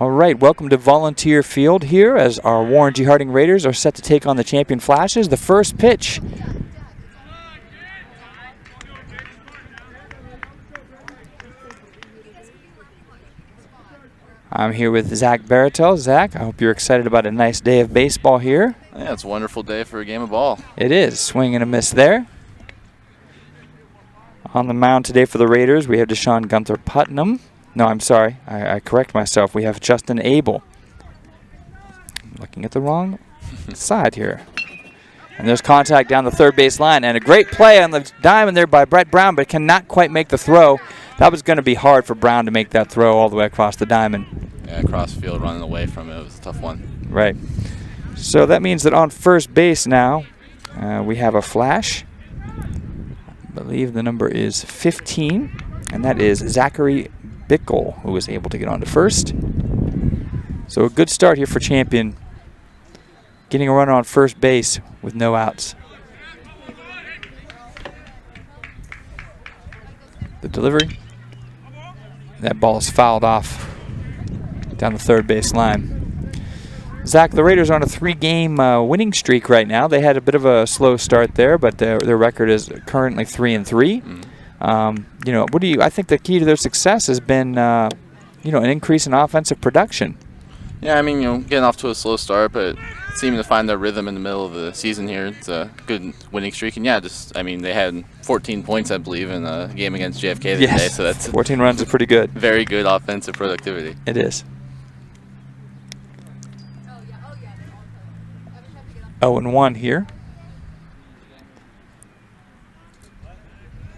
All right, welcome to Volunteer Field here as our Warren G. Harding Raiders are set to take on the Champion Flashes. The first pitch. I'm here with Zach Baratel. Zach, I hope you're excited about a nice day of baseball here. Yeah, it's a wonderful day for a game of ball. It is. Swing and a miss there. On the mound today for the Raiders, we have Deshaun Gunther Putnam. No, I'm sorry. I correct myself. We have Justin Abel. I'm looking at the wrong side here. And there's contact down the third base line. And a great play on the diamond there by Brett Brown, but cannot quite make the throw. That was going to be hard for Brown to make that throw all the way across the diamond. Yeah, across field, running away from it. It was a tough one. Right. So that means that on first base now, we have a flash. I believe the number is 15, and that is Zachary Bickle, who was able to get on to first. So a good start here for Champion, getting a runner on first base with no outs. The delivery. That ball is fouled off down the third base line. Zach, the Raiders are on a 3-game winning streak right now. They had a bit of a slow start there, but their record is currently 3-3. I think the key to their success has been, an increase in offensive production. Yeah, I mean, getting off to a slow start, but seeming to find their rhythm in the middle of the season here. It's a good winning streak, and they had 14 points, I believe, in a game against JFK today. So that's 14 runs is pretty good. Very good offensive productivity. It is. 0-1 here.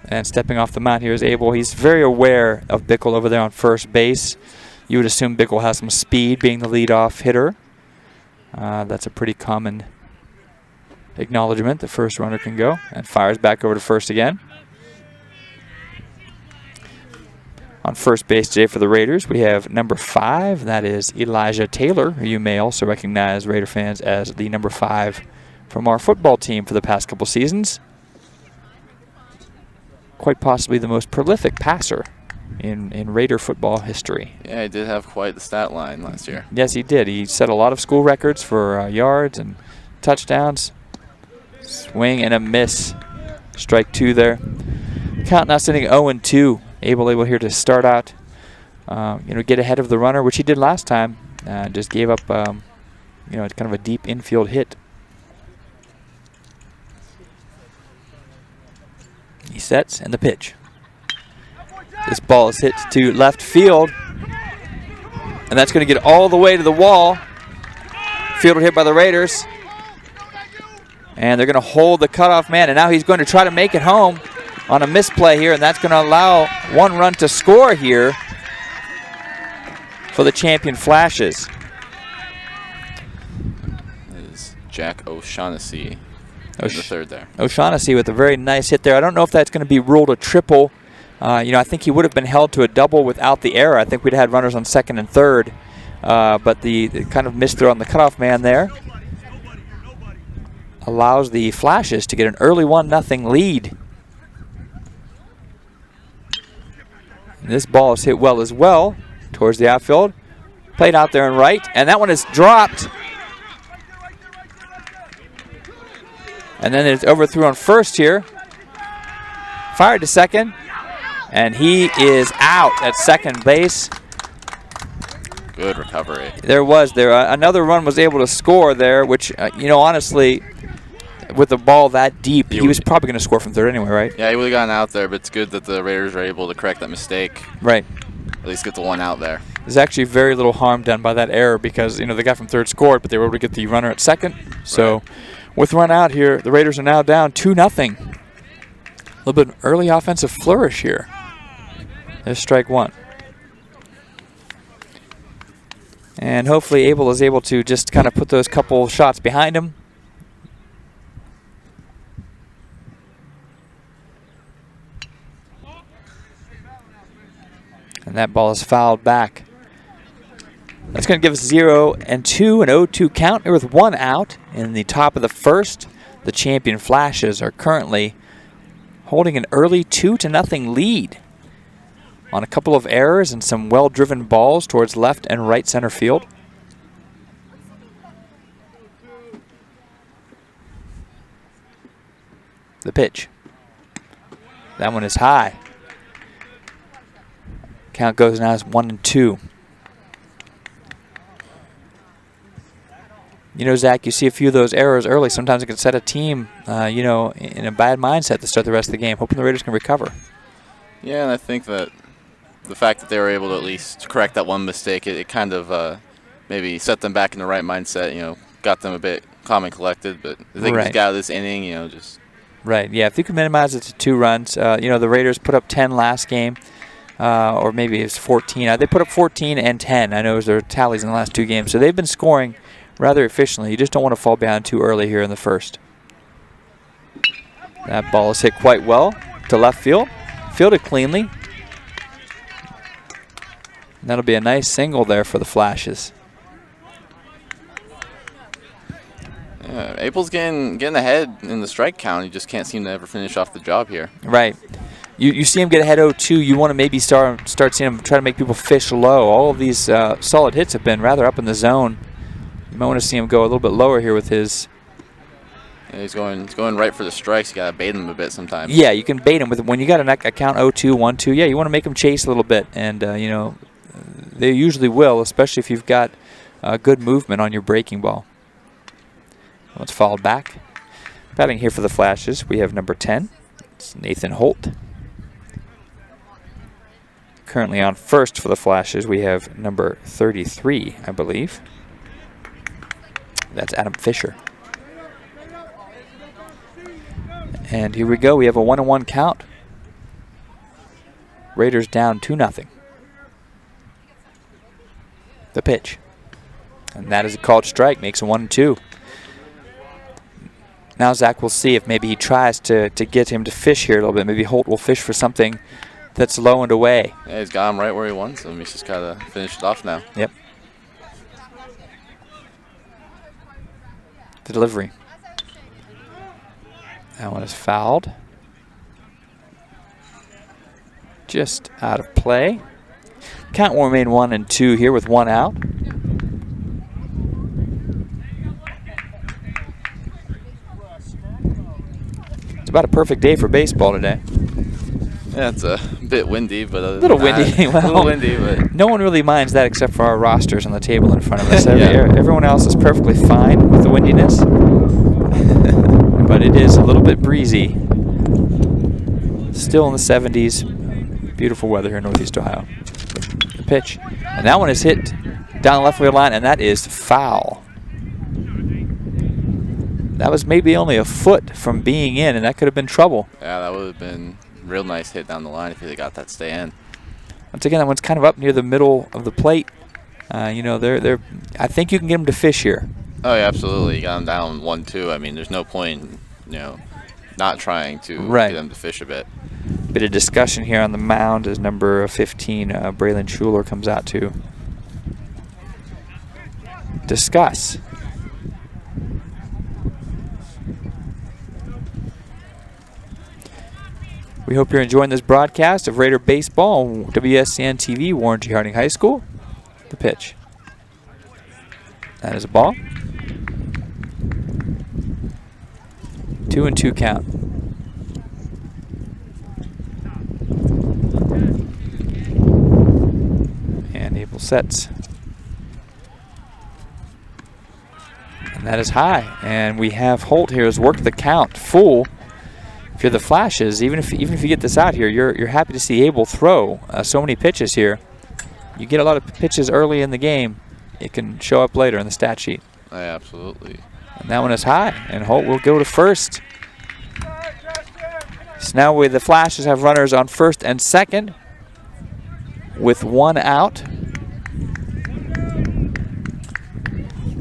And stepping off the mound here is Abel. He's very aware of Bickle over there on first base. You would assume Bickle has some speed, being the leadoff hitter. That's a pretty common acknowledgement. The first runner can go and fires back over to first again. On first base today for the Raiders, we have number 5. That is Elijah Taylor, who you may also recognize, Raider fans, as the number 5 from our football team for the past couple seasons. Quite possibly the most prolific passer in Raider football history. Yeah, he did have quite the stat line last year. Yes, he did. He set a lot of school records for yards and touchdowns. Swing and a miss. Strike 2 there. Count now sitting 0-2. Able here to start out, get ahead of the runner, which he did last time. Just gave up, kind of a deep infield hit. He sets and the pitch. This ball is hit to left field, and that's going to get all the way to the wall. Fielder hit by the Raiders, and they're going to hold the cutoff man, and now he's going to try to make it home on a misplay here, and that's going to allow 1 run to score here for the Champion Flashes. That is Jack O'Shaughnessy in the third there. O'Shaughnessy with a very nice hit there. I don't know if that's going to be ruled a triple. I think he would have been held to a double without the error. I think we'd had runners on second and third, but the kind of missed throw on the cutoff man there allows the Flashes to get an early 1-0 lead. This ball is hit well as well towards the outfield. Played out there and right, and that one is dropped. And then it's overthrew on first here. Fired to second, and he is out at second base. Good recovery. Another run was able to score there, which, honestly, with the ball that deep, he was probably going to score from third anyway, right? Yeah, he would have gotten out there, but it's good that the Raiders were able to correct that mistake. Right. At least get the 1 out there. There's actually very little harm done by that error because, the guy from third scored, but they were able to get the runner at second. So, with run out here, the Raiders are now down 2-0. A little bit of early offensive flourish here. There's strike 1. And hopefully Abel is able to just kind of put those couple shots behind him. And that ball is fouled back. That's going to give us 0-2, an 0-2 count with 1 out in the top of the first. The Champion Flashes are currently holding an early 2-0 lead on a couple of errors and some well-driven balls towards left and right center field. The pitch. That one is high. Count goes now as 1-2. You know, Zach, you see a few of those errors early. Sometimes it can set a team, you know, in a bad mindset to start the rest of the game, hoping the Raiders can recover. Yeah, and I think that the fact that they were able to at least correct that one mistake, it kind of maybe set them back in the right mindset, you know, got them a bit calm and collected. But I think just got out of this inning, you know, just... Right, yeah, if you can minimize it to 2 runs. You know, the Raiders put up 10 last game, or maybe it's 14. They put up 14 and 10. I know it was their tallies in the last 2 games. So they've been scoring rather efficiently. You just don't want to fall behind too early here in the first. That ball is hit quite well to left field. Fielded cleanly. And that'll be a nice single there for the Flashes. Yeah, April's getting ahead in the strike count. He just can't seem to ever finish off the job here. Right. You see him get ahead 0-2. You want to maybe start seeing him try to make people fish low. All of these solid hits have been rather up in the zone. You might want to see him go a little bit lower here with his... Yeah, he's going right for the strikes. You got to bait him a bit sometimes. Yeah, you can bait him. When you got a count 0-2, 1-2, yeah, you want to make him chase a little bit. And, you know, they usually will, especially if you've got good movement on your breaking ball. Let's foul back. Batting here for the Flashes, we have number 10. It's Nathan Holt. Currently on first for the Flashes, we have number 33, I believe. That's Adam Fisher. And here we go. We have a 1-1 count. Raiders down 2-0. The pitch. And that is a called strike. Makes a 1-2. Now Zach will see if maybe he tries to get him to fish here a little bit. Maybe Holt will fish for something that's low and away. Yeah, he's got him right where he wants him. He's just got to finish it off now. Yep. The delivery. That one is fouled. Just out of play. Count will remain 1-2 here with 1 out. It's about a perfect day for baseball today. Yeah, it's a bit windy, but a little windy. Well, a little windy, but no one really minds that except for our rosters on the table in front of us. Everyone else is perfectly fine with the windiness, but it is a little bit breezy. Still in the 70s. Beautiful weather here in Northeast Ohio. The pitch, and that one is hit down the left field line, and that is foul. That was maybe only a foot from being in, and that could have been trouble. Yeah, that would have been a real nice hit down the line if he got that stay in. Once again, that one's kind of up near the middle of the plate. You know, I think you can get him to fish here. Oh, yeah, absolutely. You got him down 1-2. I mean, there's no point, you know, not trying to get him to fish a bit. Bit of discussion here on the mound as number 15, Braylon Schuler, comes out to discuss. We hope you're enjoying this broadcast of Raider Baseball on WSCN TV, Warren G. Harding High School. The pitch. That is a ball. 2-2 count. And Abel sets. And that is high. And we have Holt here has worked the count full. If you're the Flashes, even if you get this out here, you're happy to see Abel throw so many pitches here. You get a lot of pitches early in the game, it can show up later in the stat sheet. Yeah, absolutely. And that one is high, and Holt will go to first. So now the Flashes have runners on first and second with 1 out.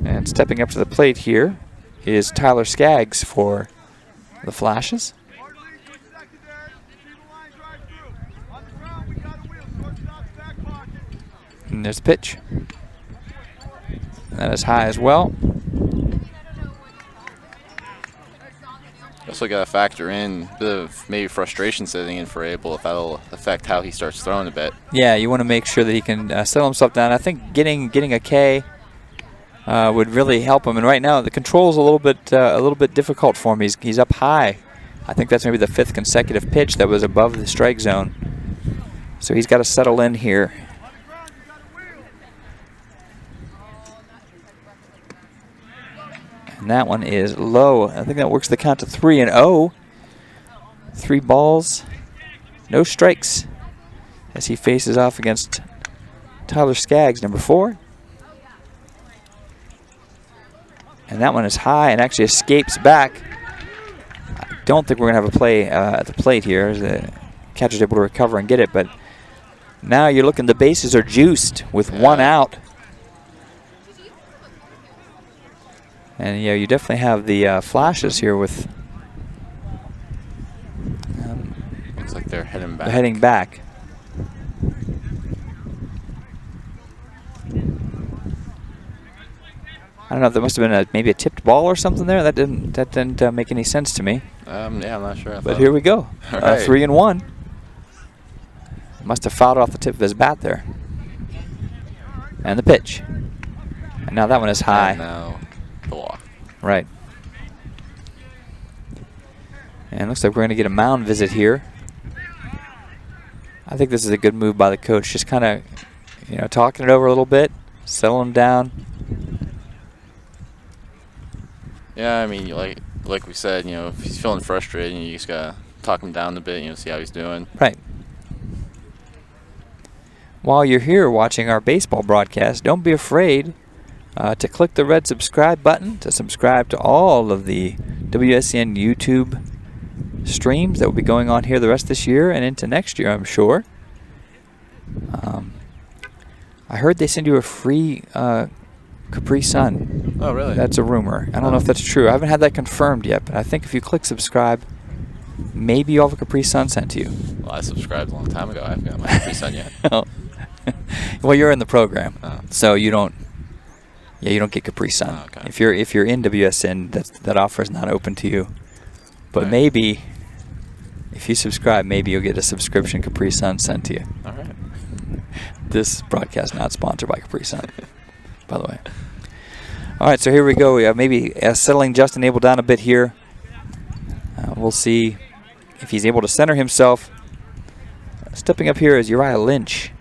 And stepping up to the plate here is Tyler Skaggs for the Flashes. And there's the pitch. That is high as well. Also got to factor in a bit of maybe frustration setting in for Abel, if that'll affect how he starts throwing a bit. Yeah, you want to make sure that he can settle himself down. I think getting a K would really help him. And right now the control's a little bit difficult for him. He's up high. I think that's maybe the 5th consecutive pitch that was above the strike zone. So he's got to settle in here. And that one is low. I think that works the count to 3-0. 3 balls, no strikes, as he faces off against Tyler Skaggs, number 4. And that one is high and actually escapes back. I don't think we're going to have a play at the plate here, as the catcher's able to recover and get it. But now you're looking, the bases are juiced with 1 out. And yeah, you definitely have the flashes here with. Looks like they're heading back. They're heading back. I don't know if there must have been maybe a tipped ball or something there. That didn't make any sense to me. Yeah, I'm not sure. But here we go. Right. 3-1. Must have fouled off the tip of his bat there. And the pitch. And now that one is high. And now the walk. Right. And looks like we're going to get a mound visit here. I think this is a good move by the coach. Just kind of, talking it over a little bit, settling down. Yeah, I mean, like we said, if he's feeling frustrated, you just gotta talk him down a bit, see how he's doing. Right. While you're here watching our baseball broadcast, don't be afraid to click the red subscribe button to subscribe to all of the WSCN YouTube streams that will be going on here the rest of this year and into next year, I'm sure. I heard they send you a free Capri Sun. Oh, really? That's a rumor. I don't know if that's true. I haven't had that confirmed yet, but I think if you click subscribe, maybe you'll have a Capri Sun sent to you. Well, I subscribed a long time ago. I haven't got my Capri Sun yet. Well, you're in the program, so you don't. Yeah, you don't get Capri Sun. Oh, okay. If you're in WSN, that offer is not open to you. But maybe if you subscribe, maybe you'll get a subscription Capri Sun sent to you. All right. This broadcast not sponsored by Capri Sun, by the way. All right, so here we go. We have maybe settling Justin Abel down a bit here. We'll see if he's able to center himself. Stepping up here is Uriah Lynch.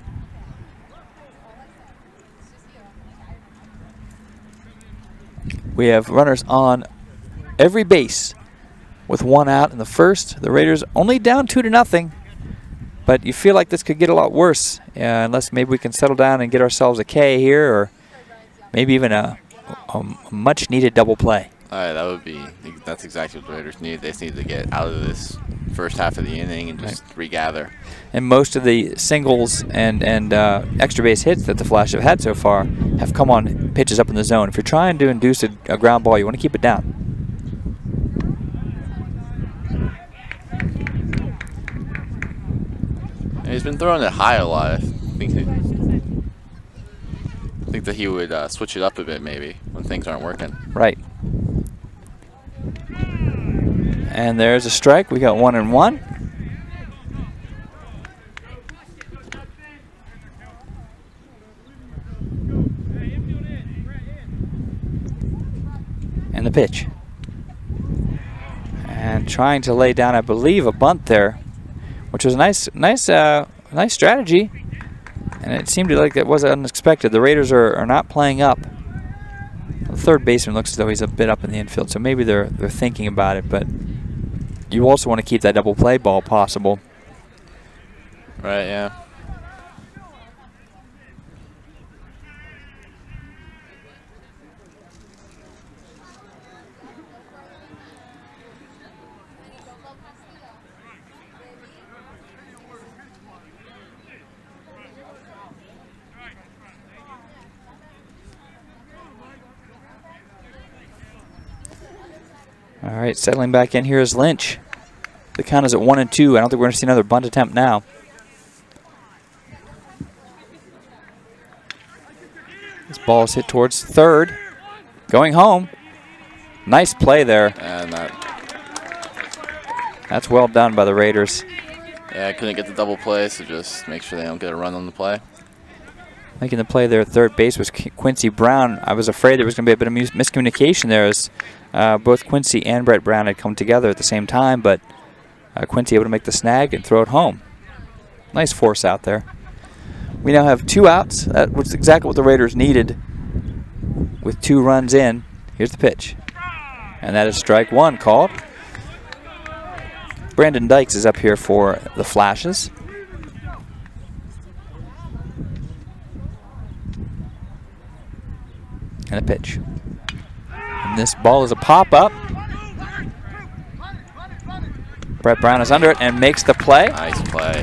We have runners on every base with 1 out in the first. The Raiders only down 2-0, but you feel like this could get a lot worse unless maybe we can settle down and get ourselves a K here, or maybe even a much-needed double play. All right, that's exactly what the Raiders need. They just need to get out of this first half of the inning and just regather. And most of the singles and extra base hits that the Flash have had so far have come on pitches up in the zone. If you're trying to induce a ground ball, you want to keep it down. And he's been throwing it high a lot. I think that he would switch it up a bit maybe when things aren't working. Right. And there's a strike. We got 1-1. And the pitch. And trying to lay down, I believe, a bunt there, which was a nice strategy. And it seemed like it was unexpected. The Raiders are not playing up. The third baseman looks as though he's a bit up in the infield, so maybe they're thinking about it. But you also want to keep that double play ball possible. Right. Yeah. All right, settling back in here is Lynch. The count is at 1-2. I don't think we're going to see another bunt attempt now. This ball is hit towards third. Going home. Nice play there. And That's well done by the Raiders. Yeah, I couldn't get the double play, so just make sure they don't get a run on the play. Making the play there at third base was Quincy Brown. I was afraid there was going to be a bit of miscommunication there as both Quincy and Brett Brown had come together at the same time, but Quincy able to make the snag and throw it home. Nice force out there. We now have 2 outs. That was exactly what the Raiders needed with 2 runs in. Here's the pitch. And that is strike 1 called. Brandon Dykes is up here for the Flashes. And a pitch. And this ball is a pop-up. Brett Brown is under it and makes the play. Nice play.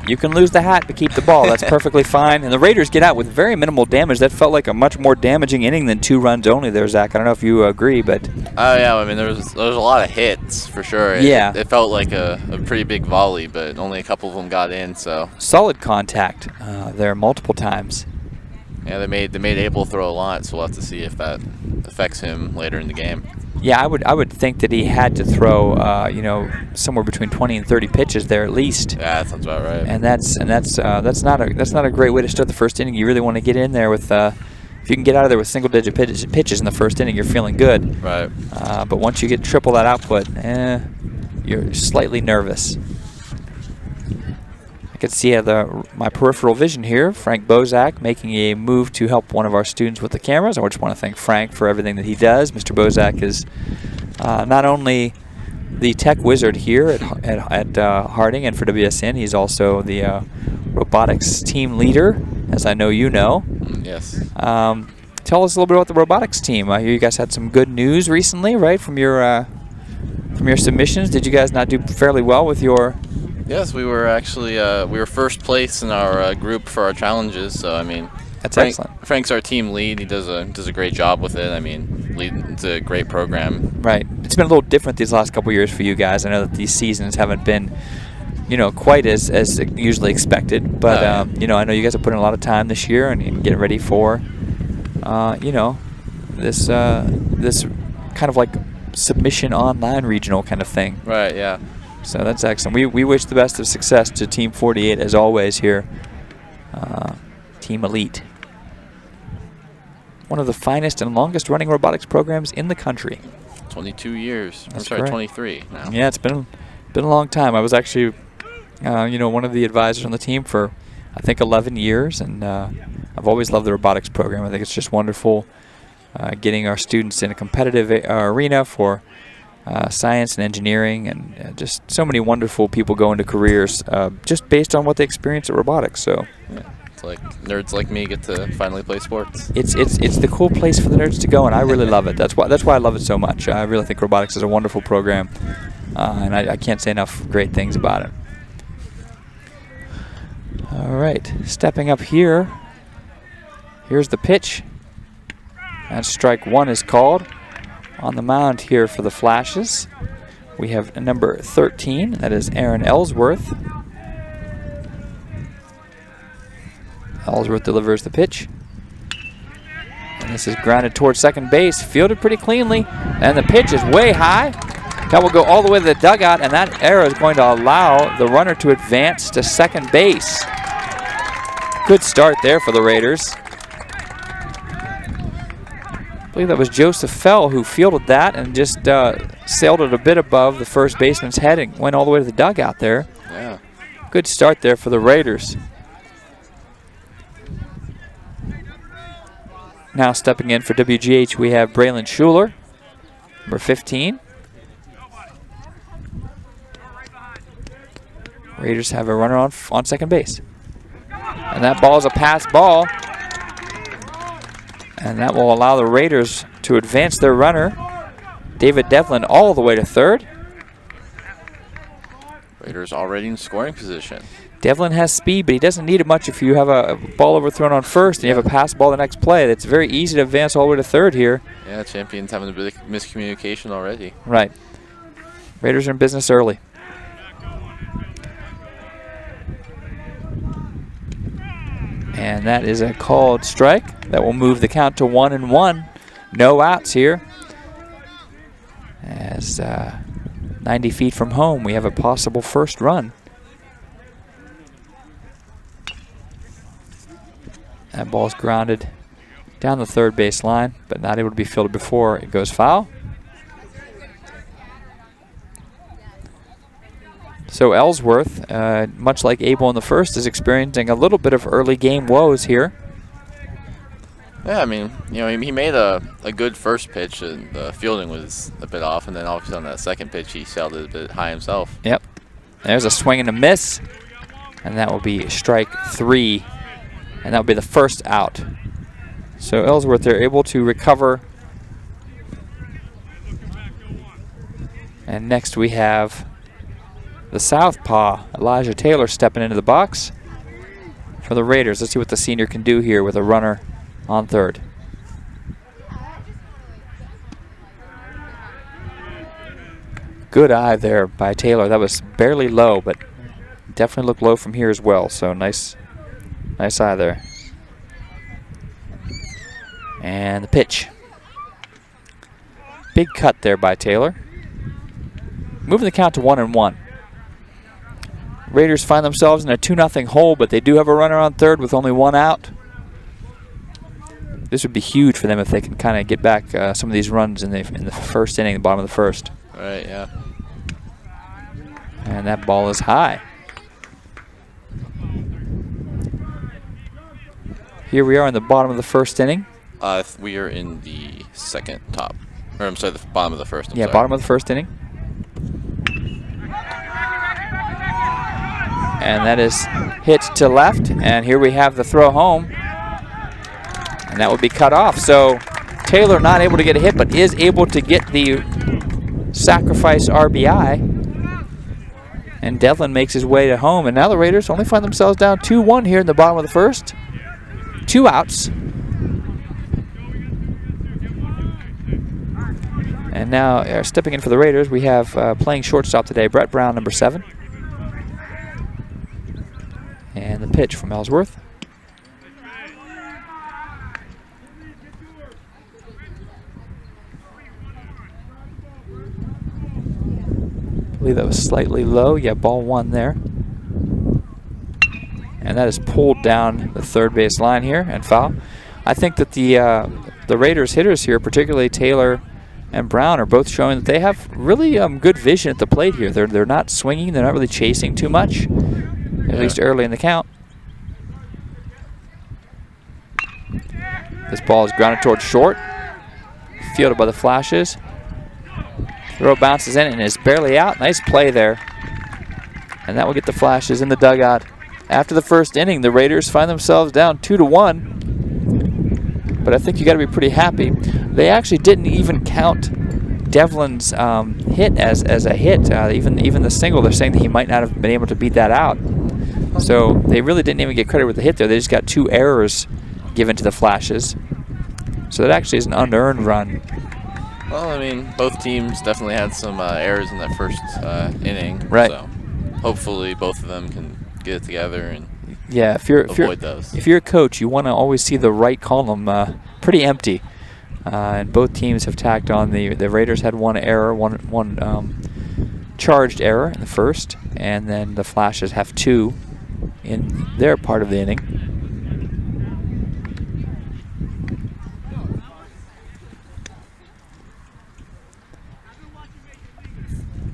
You can lose the hat but keep the ball. That's perfectly fine. And the Raiders get out with very minimal damage. That felt like a much more damaging inning than 2 runs only there, Zach. I don't know if you agree, but... Oh, yeah. I mean, there was a lot of hits, for sure. Yeah. It felt like a pretty big volley, but only a couple of them got in, so... Solid contact there multiple times. Yeah, they made Abel throw a lot, so we'll have to see if that affects him later in the game. Yeah, I would think that he had to throw, somewhere between 20 and 30 pitches there at least. Yeah, that sounds about right. And that's not a great way to start the first inning. You really want to get in there with, if you can get out of there with single-digit pitches in the first inning, you're feeling good. Right. But once you get triple that output, you're slightly nervous. I can see my peripheral vision here. Frank Bozak making a move to help one of our students with the cameras. I just want to thank Frank for everything that he does. Mr. Bozak is not only the tech wizard here at Harding and for WSN, he's also the robotics team leader, as I know you know. Yes. Tell us a little bit about the robotics team. I hear you guys had some good news recently, right, from your submissions. Did you guys not do fairly well with your... Yes, we were actually we were first place in our group for our challenges. So I mean, that's excellent. Frank's our team lead. He does a great job with it. I mean, it's a great program. Right. It's been a little different these last couple of years for you guys. I know that these seasons haven't been, quite as usually expected. But I know you guys have put in a lot of time this year and getting ready for, this kind of like submission online regional kind of thing. Right. Yeah. So that's excellent. We wish the best of success to Team 48 as always here. Team Elite. One of the finest and longest running robotics programs in the country. 22 years. That's I'm sorry, correct. 23 now. Yeah, it's been a long time. I was actually, one of the advisors on the team for, I think, 11 years. And I've always loved the robotics program. I think it's just wonderful getting our students in a competitive arena for science and engineering, and just so many wonderful people go into careers just based on what they experience at robotics. So yeah, it's like nerds like me get to finally play sports. It's the cool place for the nerds to go, and I really love it. That's why I love it so much. I really think robotics is a wonderful program, and I can't say enough great things about it. All right, stepping up here. Here's the pitch. And strike 1 is called. On the mound here for the Flashes, we have number 13. That is Aaron Ellsworth. Ellsworth delivers the pitch. And this is grounded towards second base. Fielded pretty cleanly. And the pitch is way high. That will go all the way to the dugout, and that error is going to allow the runner to advance to second base. Good start there for the Raiders. I believe that was Joseph Fell who fielded that and just sailed it a bit above the first baseman's head and went all the way to the dugout there. Yeah. Good start there for the Raiders. Now stepping in for WGH, we have Braylon Schuler, number 15. Raiders have a runner on second base. And that ball is a pass ball. And that will allow the Raiders to advance their runner, David Devlin, all the way to third. Raiders already in scoring position. Devlin has speed, but he doesn't need it much if you have a ball overthrown on first and you have a pass ball the next play. It's very easy to advance all the way to third here. Yeah, Champion's having a bit of miscommunication already. Right. Raiders are in business early. And that is a called strike. That will move the count to 1-1. No outs here. As 90 feet from home, we have a possible first run. That ball's grounded down the third base line, but not able to be fielded before it goes foul. So Ellsworth, much like Abel in the first, is experiencing a little bit of early game woes here. Yeah, I mean, you know, he made a good first pitch, and the fielding was a bit off, and then all of a sudden that second pitch he sailed it a bit high himself. Yep. There's a swing and a miss, and that will be strike 3, and that will be the first out. So Ellsworth, they're able to recover. And next we have the southpaw, Elijah Taylor, stepping into the box for the Raiders. Let's see what the senior can do here with a runner on third. Good eye there by Taylor. That was barely low, but definitely looked low from here as well. So nice eye there. And the pitch. Big cut there by Taylor. Moving the count to 1-1. Raiders find themselves in a 2-0 hole, but they do have a runner on third with only one out. This would be huge for them if they can kind of get back some of these runs in the first inning, the bottom of the first. Right, yeah. And that ball is high. Here we are in the bottom of the first inning. We are in the second top. Or I'm sorry, the bottom of the first. Yeah, bottom of the first inning. And that is hit to left. And here we have the throw home. And that will be cut off. So Taylor not able to get a hit, but is able to get the sacrifice RBI. And Devlin makes his way to home. And now the Raiders only find themselves down 2-1 here in the bottom of the first. 2 outs. And now stepping in for the Raiders, we have playing shortstop today, Brett Brown, number 7. And the pitch from Ellsworth. I believe that was slightly low. Yeah, ball 1 there. And that is pulled down the third base line here and foul. I think that the Raiders hitters here, particularly Taylor and Brown, are both showing that they have really good vision at the plate here. They're not swinging. They're not really chasing too much, at least early in the count. This ball is grounded towards short, fielded by the Flashes. Throw bounces in and is barely out. Nice play there. And that will get the Flashes in the dugout. After the first inning, the Raiders find themselves down 2-1. But I think you got to be pretty happy. They actually didn't even count Devlin's hit as a hit. Even the single, they're saying that he might not have been able to beat that out. So they really didn't even get credit with the hit there. They just got 2 errors given to the Flashes. So that actually is an unearned run. Well, I mean, both teams definitely had some errors in that first inning. Right. So hopefully both of them can get it together and avoid those. If you're a coach, you want to always see the right column pretty empty. And both teams have tacked on. The Raiders had 1 error, one charged error in the first, and then the Flashes have 2 in their part of the inning.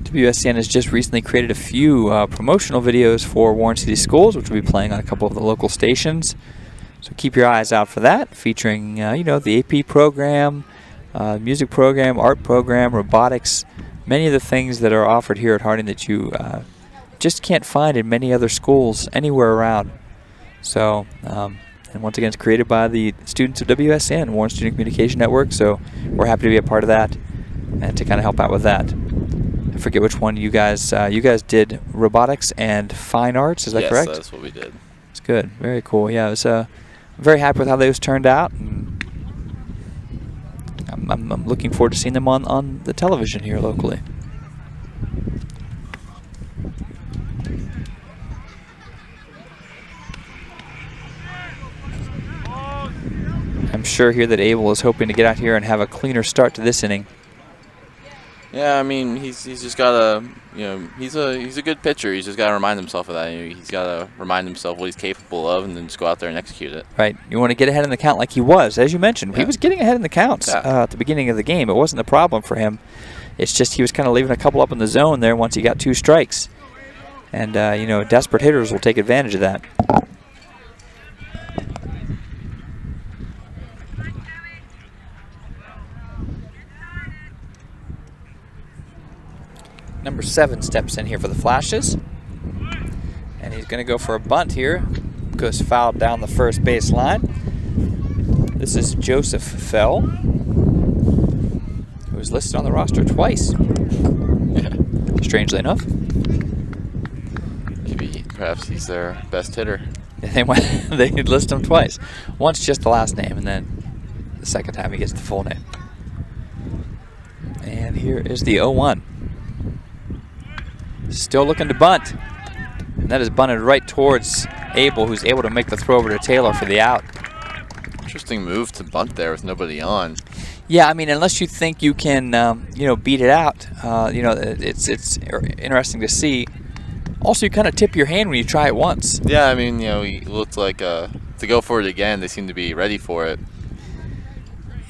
WSCN has just recently created a few promotional videos for Warren City Schools, which will be playing on a couple of the local stations. So keep your eyes out for that, featuring the AP program, music program, art program, robotics, many of the things that are offered here at Harding that you just can't find in many other schools anywhere around. So, and once again, it's created by the students of WSCN, Warren Student Communication Network. So we're happy to be a part of that and to kind of help out with that. I forget which one you guys did robotics and fine arts. Is that correct? Yes, that's what we did. It's good. Very cool. Yeah, I was very happy with how those turned out. And I'm looking forward to seeing them on the television here locally. I'm sure here that Abel is hoping to get out here and have a cleaner start to this inning. Yeah, I mean, he's just gotta, he's a good pitcher. He's just gotta remind himself of that. He's gotta remind himself what he's capable of, and then just go out there and execute it. Right. You want to get ahead in the count like he was, as you mentioned. Yeah. He was getting ahead in the counts at the beginning of the game. It wasn't a problem for him. It's just he was kind of leaving a couple up in the zone there once he got 2 strikes. And, desperate hitters will take advantage of that. Number 7 steps in here for the Flashes. And he's going to go for a bunt here. Goes fouled down the first base line. This is Joseph Fell, who was listed on the roster twice. Strangely enough. Perhaps he's their best hitter. They list him twice. Once just the last name, and then the second time he gets the full name. And here is the 0-1. Still looking to bunt. And that is bunted right towards Abel, who's able to make the throw over to Taylor for the out. Interesting move to bunt there with nobody on. Yeah, I mean, unless you think you can, beat it out, it's interesting to see. Also, you kind of tip your hand when you try it once. Yeah, I mean, he looked like to go for it again. They seem to be ready for it.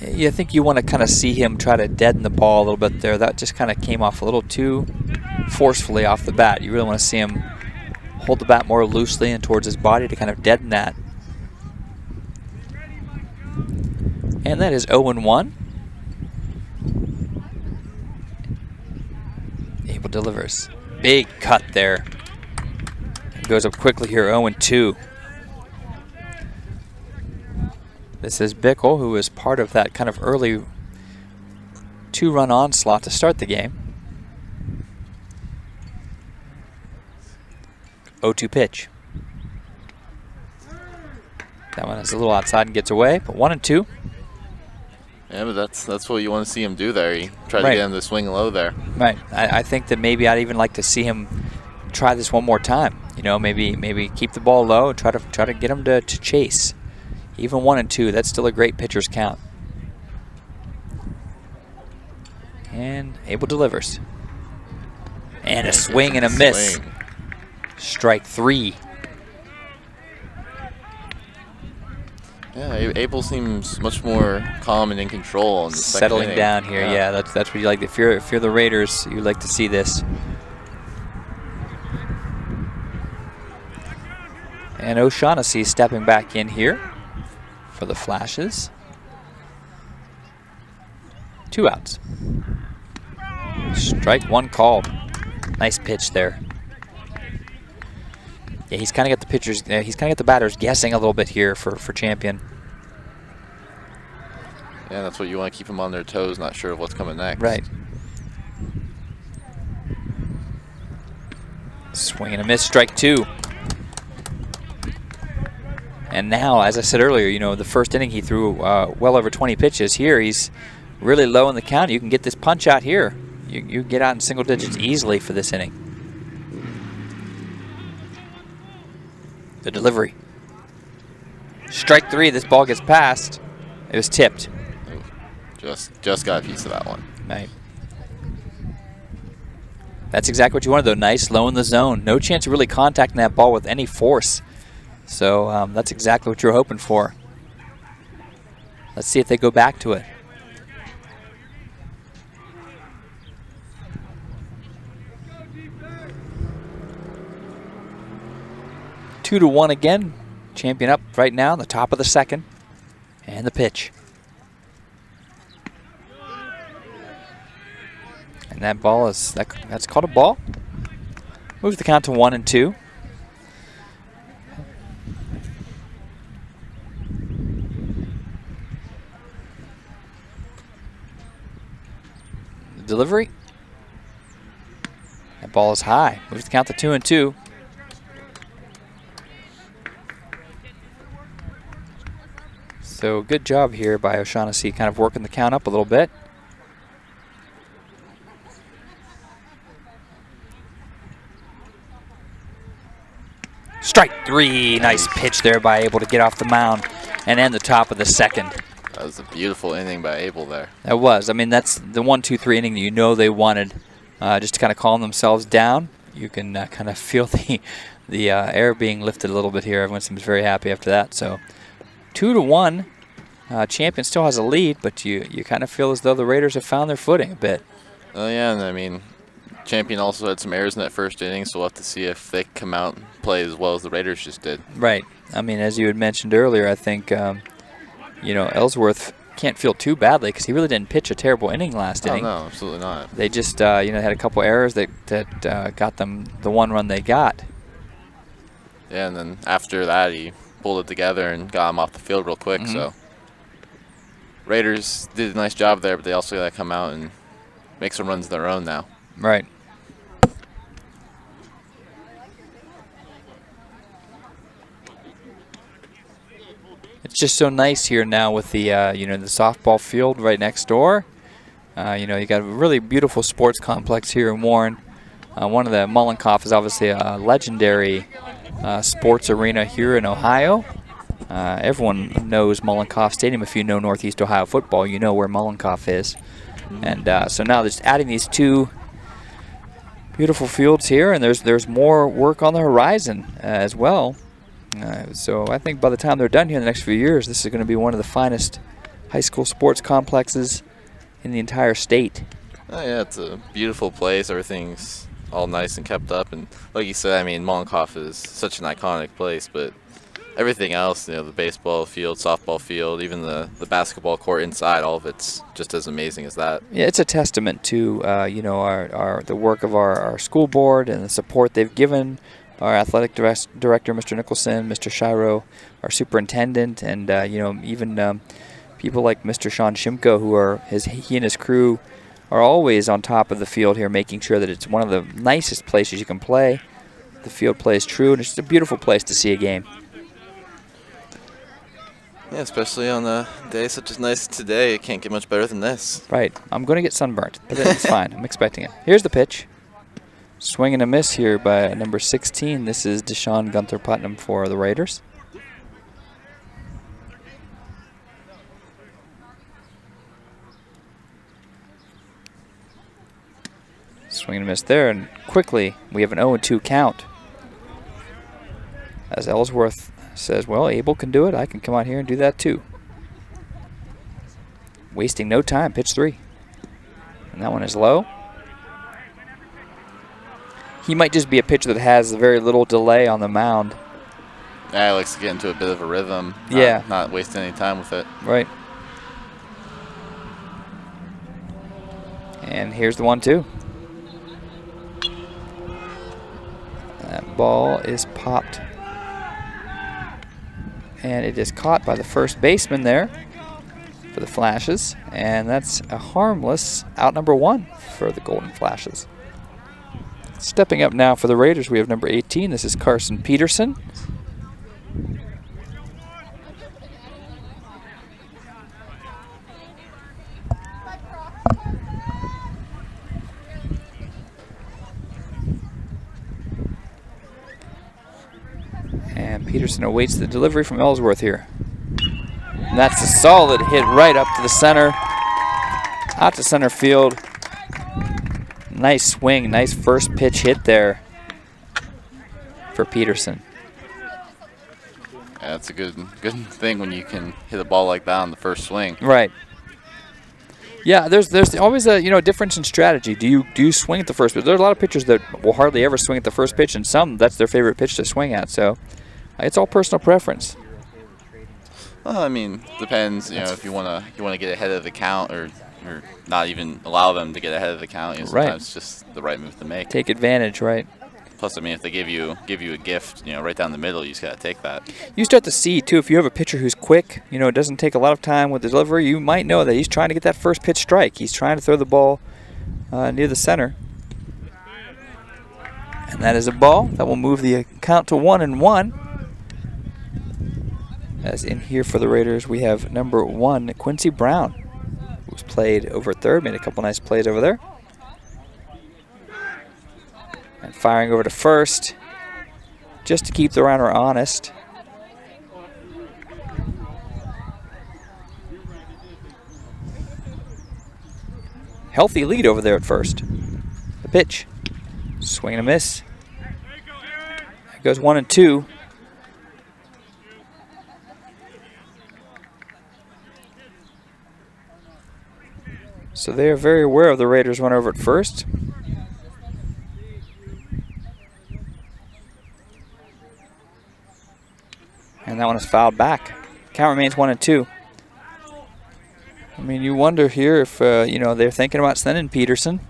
Yeah, I think you want to kind of see him try to deaden the ball a little bit there. That just kind of came off a little too forcefully off the bat. You really want to see him hold the bat more loosely and towards his body to kind of deaden that. And that is 0-1. Abel delivers. Big cut there. Goes up quickly here, 0-2. This is Bickle, who was part of that kind of early 2-run onslaught to start the game. 0-2 pitch. That one is a little outside and gets away, but 1-2. Yeah, but that's what you want to see him do there. You try to get him to swing low there. Right. I think that maybe I'd even like to see him try this one more time. Maybe keep the ball low and try to get him to chase. Even 1-2, that's still a great pitcher's count. And Abel delivers. And a swing and a miss. Strike 3. Yeah, Abel seems much more calm and in control in the second Settling inning. down here, yeah. That's what you like. If you're the Raiders, you like to see this. And O'Shaughnessy stepping back in here for the Flashes. 2 outs. Strike 1 called. Nice pitch there. Yeah, he's kind of got the pitchers. He's kind of got the batters guessing a little bit here for Champion. Yeah, that's what you want to keep them on their toes, not sure of what's coming next. Right. Swing and a miss, strike 2. And now, as I said earlier, the first inning he threw well over 20 pitches. Here, he's really low in the count. You can get this punch out here. You get out in single digits easily for this inning. The delivery. Strike 3. This ball gets passed. It was tipped. Just got a piece of that one. Right. That's exactly what you wanted, though. Nice, low in the zone. No chance of really contacting that ball with any force. So that's exactly what you're hoping for. Let's see if they go back to it. Two to 1 again. Champion up right now, the top of the second. And the pitch. And that ball is, that's called a ball. Moves the count to 1-2. The delivery. That ball is high. Moves the count to 2-2. So good job here by O'Shaughnessy, kind of working the count up a little bit. Strike 3. Nice pitch there by Abel to get off the mound and end the top of the second. That was a beautiful inning by Abel there. That was. I mean, that's the 1-2-3 inning that you know they wanted just to kind of calm themselves down. You can kind of feel the air being lifted a little bit here. Everyone seems very happy after that. So 2-1. Champion still has a lead, but you kind of feel as though the Raiders have found their footing a bit. Oh, yeah, and I mean, Champion also had some errors in that first inning, so we'll have to see if they come out and play as well as the Raiders just did. Right. I mean, as you had mentioned earlier, I think, Ellsworth can't feel too badly because he really didn't pitch a terrible inning last inning. No, absolutely not. They just, had a couple errors that got them the one run they got. Yeah, and then after that, he pulled it together and got him off the field real quick, so Raiders did a nice job there, but they also got to come out and make some runs of their own now. Right. It's just so nice here now with the, the softball field right next door. You got a really beautiful sports complex here in Warren. One of the Mollenkoff is obviously a legendary sports arena here in Ohio. Everyone knows Mollenkoff Stadium. If you know Northeast Ohio football, you know where Mollenkoff is. And so now just adding these two beautiful fields here, and there's more work on the horizon as well. So I think by the time they're done here in the next few years, this is going to be one of the finest high school sports complexes in the entire state. Oh, yeah, it's a beautiful place. Everything's all nice and kept up. And like you said, I mean, Mollenkoff is such an iconic place, but everything else, the baseball field, softball field, even the basketball court inside, all of it's just as amazing as that. Yeah, it's a testament to the work of our school board and the support they've given our athletic director, Mr. Nicholson, Mr. Shiro, our superintendent, and even people like Mr. Sean Shimko, who he and his crew are always on top of the field here, making sure that it's one of the nicest places you can play. The field plays true, and it's just a beautiful place to see a game. Yeah, especially on a day such as nice today, it can't get much better than this. Right. I'm going to get sunburnt, but it's fine. I'm expecting it. Here's the pitch. Swing and a miss here by number 16. This is Deshaun Gunther Putnam for the Raiders. Swing and a miss there, and quickly we have an 0-2 count. As Ellsworth says, well, Abel can do it. I can come out here and do that too. Wasting no time. Pitch 3. And that one is low. He might just be a pitcher that has very little delay on the mound. Yeah, he likes to get into a bit of a rhythm. Not wasting any time with it. Right. And here's the 1-2. That ball is popped. And it is caught by the first baseman there for the Flashes. And that's a harmless out number 1 for the Golden Flashes. Stepping up now for the Raiders, we have number 18. This is Carson Peterson. And Peterson awaits the delivery from Ellsworth here. And that's a solid hit right up to the center. Out to center field. Nice swing, nice first pitch hit there for Peterson. Yeah, it's a good thing when you can hit a ball like that on the first swing. Right. Yeah, there's always a difference in strategy. Do you swing at the first pitch? There's a lot of pitchers that will hardly ever swing at the first pitch, and some that's their favorite pitch to swing at. So it's all personal preference. Well, I mean, depends. If you wanna get ahead of the count or not even allow them to get ahead of the count. Sometimes it's just the right move to make. Take advantage, right? Plus, I mean, if they give you a gift, right down the middle, you just gotta take that. You start to see too, if you have a pitcher who's quick, it doesn't take a lot of time with the delivery. You might know that he's trying to get that first pitch strike. He's trying to throw the ball near the center, and that is a ball that will move the count to 1-1. As in here for the Raiders, we have number 1, Quincy Brown, who's played over third, made a couple nice plays over there. And firing over to first, just to keep the runner honest. healthy lead over there at first. The pitch. Swing and a miss. It goes 1-2. So they are very aware of the Raiders' run over at first. And that one is fouled back. Count remains 1-2. I mean, you wonder here if, they're thinking about sending Peterson.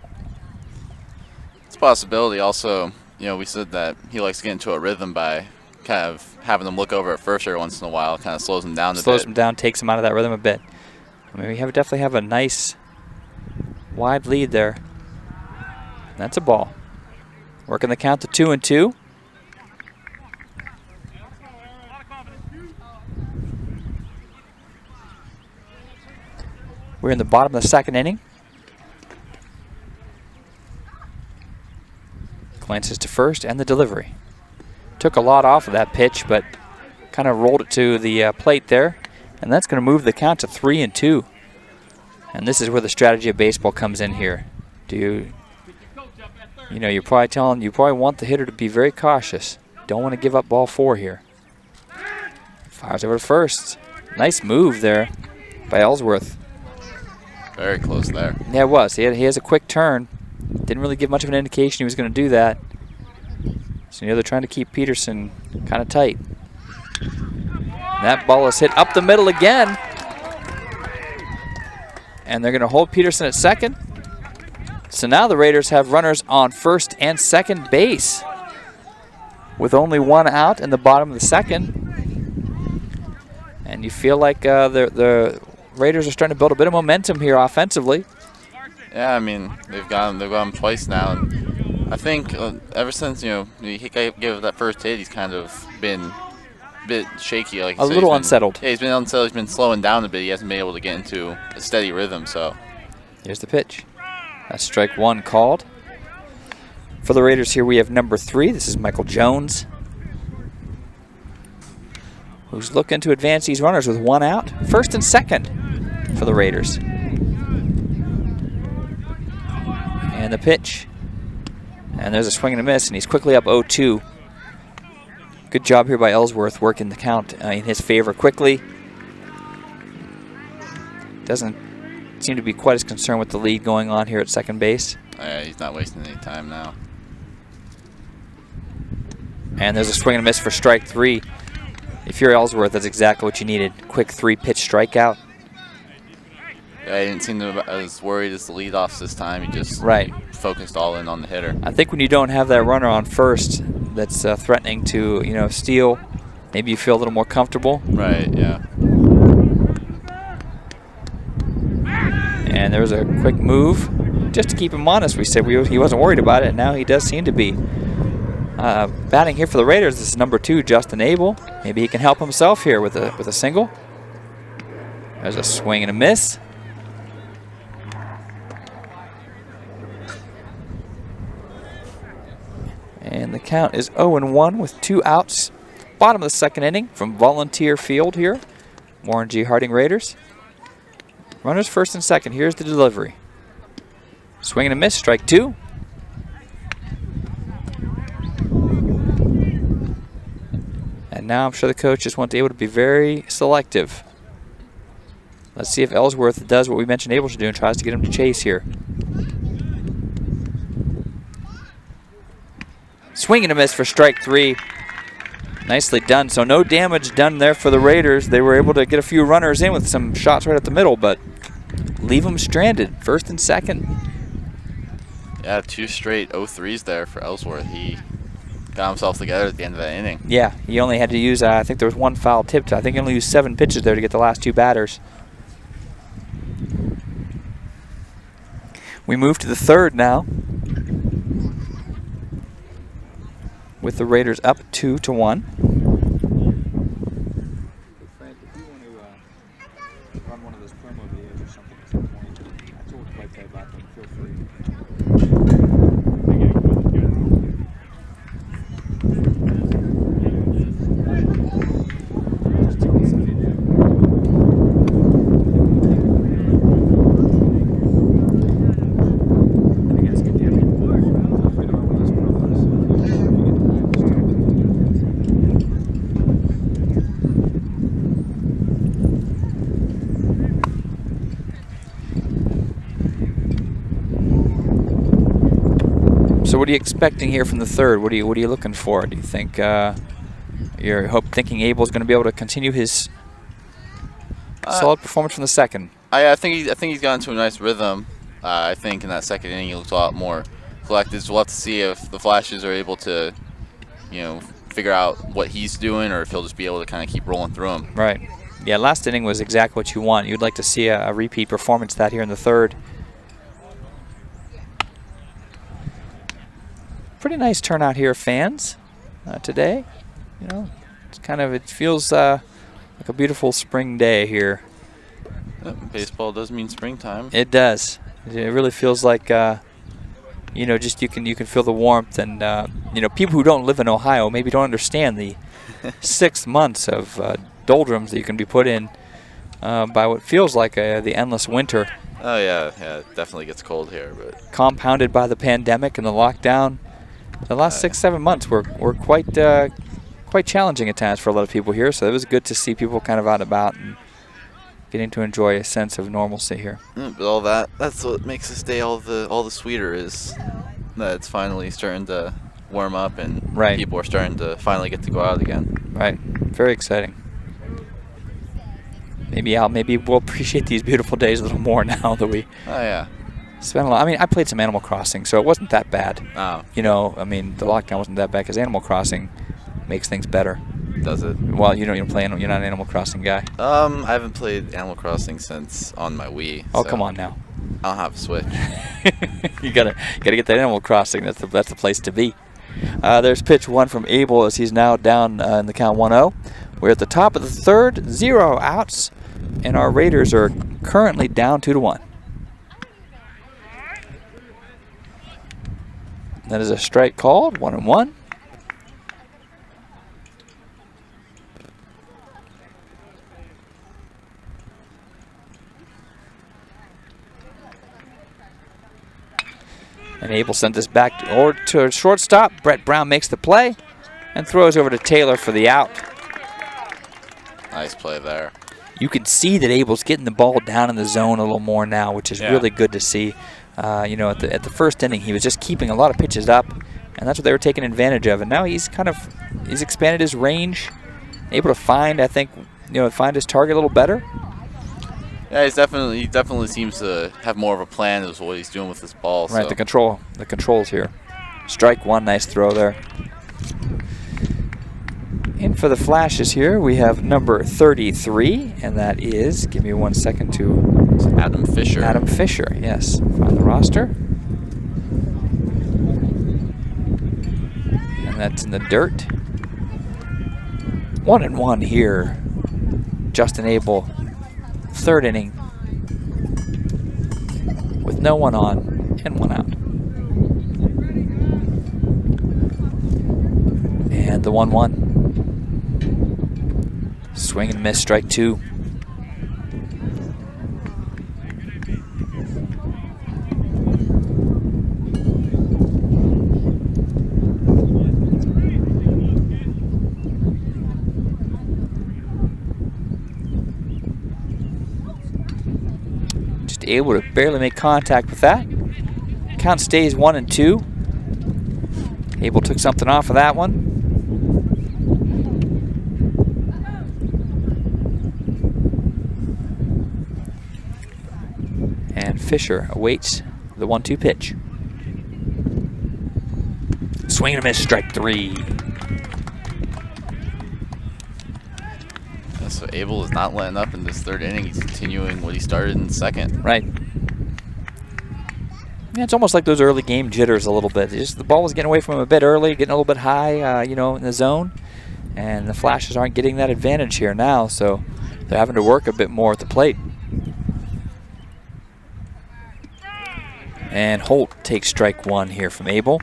It's a possibility. Also, we said that he likes to get into a rhythm by kind of having them look over at first every once in a while. Kind of slows him down a bit. Slows him down, takes him out of that rhythm a bit. I mean, we definitely have a nice wide lead there. That's a ball. Working the count to 2-2. We're in the bottom of the second inning. Glances to first and the delivery. Took a lot off of that pitch, but kind of rolled it to the plate there. And that's going to move the count to 3-2. And this is where the strategy of baseball comes in here. You're probably want the hitter to be very cautious. Don't want to give up ball 4 here. Fires over to first. Nice move there by Ellsworth. Very close there. Yeah, it was. He has a quick turn. Didn't really give much of an indication he was going to do that. So they're trying to keep Peterson kind of tight. And that ball is hit up the middle again. And they're going to hold Peterson at second. So now the Raiders have runners on first and second base with only 1 out in the bottom of the second. And you feel like the Raiders are starting to build a bit of momentum here offensively. Yeah, I mean, they've got him twice now. And I think ever since, he gave that first hit, he's kind of been a bit shaky. Like a little unsettled. Yeah, he's been unsettled. He's been slowing down a bit. He hasn't been able to get into a steady rhythm. So here's the pitch. That's strike 1 called. For the Raiders here we have number 3. This is Michael Jones, who's looking to advance these runners with 1 out. First and second for the Raiders. And the pitch. And there's a swing and a miss, and he's quickly up 0-2. Good job here by Ellsworth working the count in his favor quickly. Doesn't seem to be quite as concerned with the lead going on here at second base. Yeah, he's not wasting any time now. And there's a swing and a miss for strike 3. If you're Ellsworth, that's exactly what you needed. Quick 3-pitch strikeout. Yeah, he didn't seem to be as worried as the leadoffs this time. He just focused all in on the hitter. I think when you don't have that runner on first that's threatening to, steal, maybe you feel a little more comfortable. Right, yeah. And there was a quick move. Just to keep him honest, we said he wasn't worried about it, and now he does seem to be. Batting here for the Raiders, this is number 2, Justin Abel. Maybe he can help himself here with a single. There's a swing and a miss. And the count is 0-1 with 2 outs. Bottom of the second inning from Volunteer Field here. Warren G. Harding Raiders. Runners first and second. Here's the delivery. Swing and a miss, strike 2. And now I'm sure the coach just wants Abel to be very selective. Let's see if Ellsworth does what we mentioned Abel should do and tries to get him to chase here. Swing and a miss for strike 3. Nicely done. So no damage done there for the Raiders. They were able to get a few runners in with some shots right at the middle, but leave them stranded, first and second. Yeah, 2 straight 0-3s there for Ellsworth. He got himself together at the end of that inning. Yeah, he only had to use, I think there was 1 foul tipped. I think he only used 7 pitches there to get the last 2 batters. We move to the third now, with the Raiders up 2-1. Frank, if you want to run one of those promo videos or something at some point, I told White Guy about them, feel free. are you expecting here from the third? What are you looking for? Do you think you're thinking Abel's going to be able to continue his solid performance from the second? I think he's gotten into a nice rhythm. I think in that second inning he looks a lot more collected. So we'll have to see if the Flashes are able to, figure out what he's doing, or if he'll just be able to kind of keep rolling through him. Right. Yeah, last inning was exactly what you want. You'd like to see a repeat performance of that here in the third. Pretty nice turnout here, fans, today. It feels like a beautiful spring day here. Baseball does mean springtime. It does. It really feels like, just you can feel the warmth, and people who don't live in Ohio maybe don't understand the 6 months of doldrums that you can be put in by what feels like the endless winter. Oh yeah, it definitely gets cold here, but compounded by the pandemic and the lockdown. The last 6-7 months were quite challenging at times for a lot of people here. So it was good to see people kind of out and about and getting to enjoy a sense of normalcy here. But all that's what makes this day all the sweeter, is that it's finally starting to warm up and people are starting to finally get to go out again. Right, very exciting. Maybe we'll appreciate these beautiful days a little more now that we. Oh yeah. Spent a lot. I mean, I played some Animal Crossing, so it wasn't that bad. Oh. The lockdown wasn't that bad because Animal Crossing makes things better. Does it? Well, you're not an Animal Crossing guy. I haven't played Animal Crossing since on my Wii. Oh, come on now. I don't have a Switch. you gotta get that Animal Crossing. That's the place to be. There's pitch 1 from Abel as he's now down in the count 1-0. We're at the top of the third, 0 outs, and our Raiders are currently down 2-1. That is a strike called, 1-1. And Abel sent this back to shortstop. Brett Brown makes the play and throws over to Taylor for the out. Nice play there. You can see that Abel's getting the ball down in the zone a little more now, which is really good to see. At the first inning, he was just keeping a lot of pitches up, and that's what they were taking advantage of. And now he's expanded his range, able to find his target a little better. Yeah, he definitely seems to have more of a plan as what he's doing with this ball. Right, so. the controls here. Strike 1, nice throw there. And for the Flashes here, we have number 33, and that is, give me 1 second to... Adam Fisher. Adam Fisher, yes. Find the roster. And that's in the dirt. 1-1 here. Justin Abel, third inning, with no one on and 1 out. And the 1-1. Swing and miss, strike 2. Just able to barely make contact with that. Count stays 1-2. Abel took something off of that one. And Fisher awaits the 1-2 pitch. Swing and a miss, strike 3. So Abel is not letting up in this third inning. He's continuing what he started in the second. Right. Yeah, it's almost like those early game jitters a little bit. The ball was getting away from him a bit early, getting a little bit high, in the zone. And the Flashes aren't getting that advantage here now, so they're having to work a bit more at the plate. And Holt takes strike 1 here from Abel.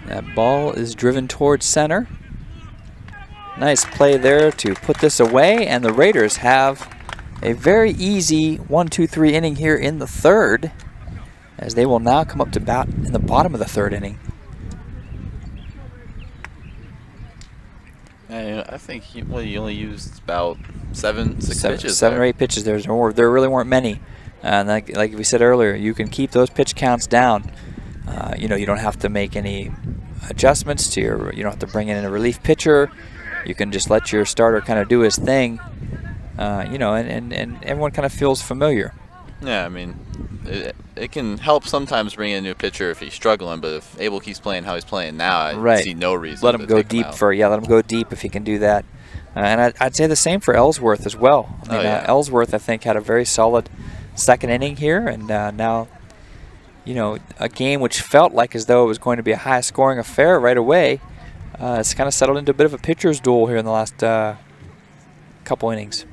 That ball is driven towards center. Nice play there to put this away, and the Raiders have a very easy 1-2-3 inning here in the third, as they will now come up to bat in the bottom of the third inning. I think he only used about six pitches. 7 or 8 pitches. There really weren't many. And like we said earlier, you can keep those pitch counts down. You know, you don't have to make any adjustments to your. You don't have to bring in a relief pitcher. You can just let your starter kind of do his thing. You know, and everyone kind of feels familiar. Yeah, I mean, it can help sometimes bring in a new pitcher if he's struggling, but if Abel keeps playing how he's playing now, I see no reason. Let him go deep let him go deep if he can do that. And I'd say the same for Ellsworth as well. I mean, Ellsworth, I think, had a very solid second inning here, and now, you know, a game which felt like as though it was going to be a high-scoring affair right away. It's kind of settled into a bit of a pitcher's duel here in the last couple innings.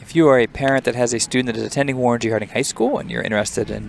If you are a parent that has a student that is attending Warren G. Harding High School and you're interested in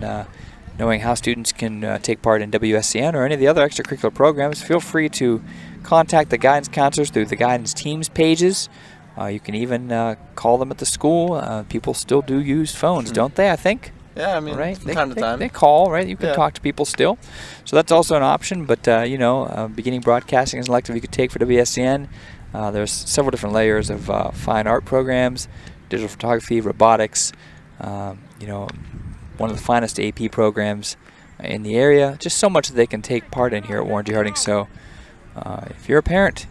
knowing how students can take part in WSCN or any of the other extracurricular programs, feel free to contact the guidance counselors through the guidance teams pages. You can even call them at the school. People still do use phones, don't they, I think? Yeah, I mean, right? From time to time. They call, right? You can talk to people still. So that's also an option. But, you know, beginning broadcasting is an elective you could take for WSCN. There's several different layers of fine art programs, digital photography, robotics, you know, one of the finest AP programs in the area. Just so much that they can take part in here at Warren G. Harding. So if you're a parent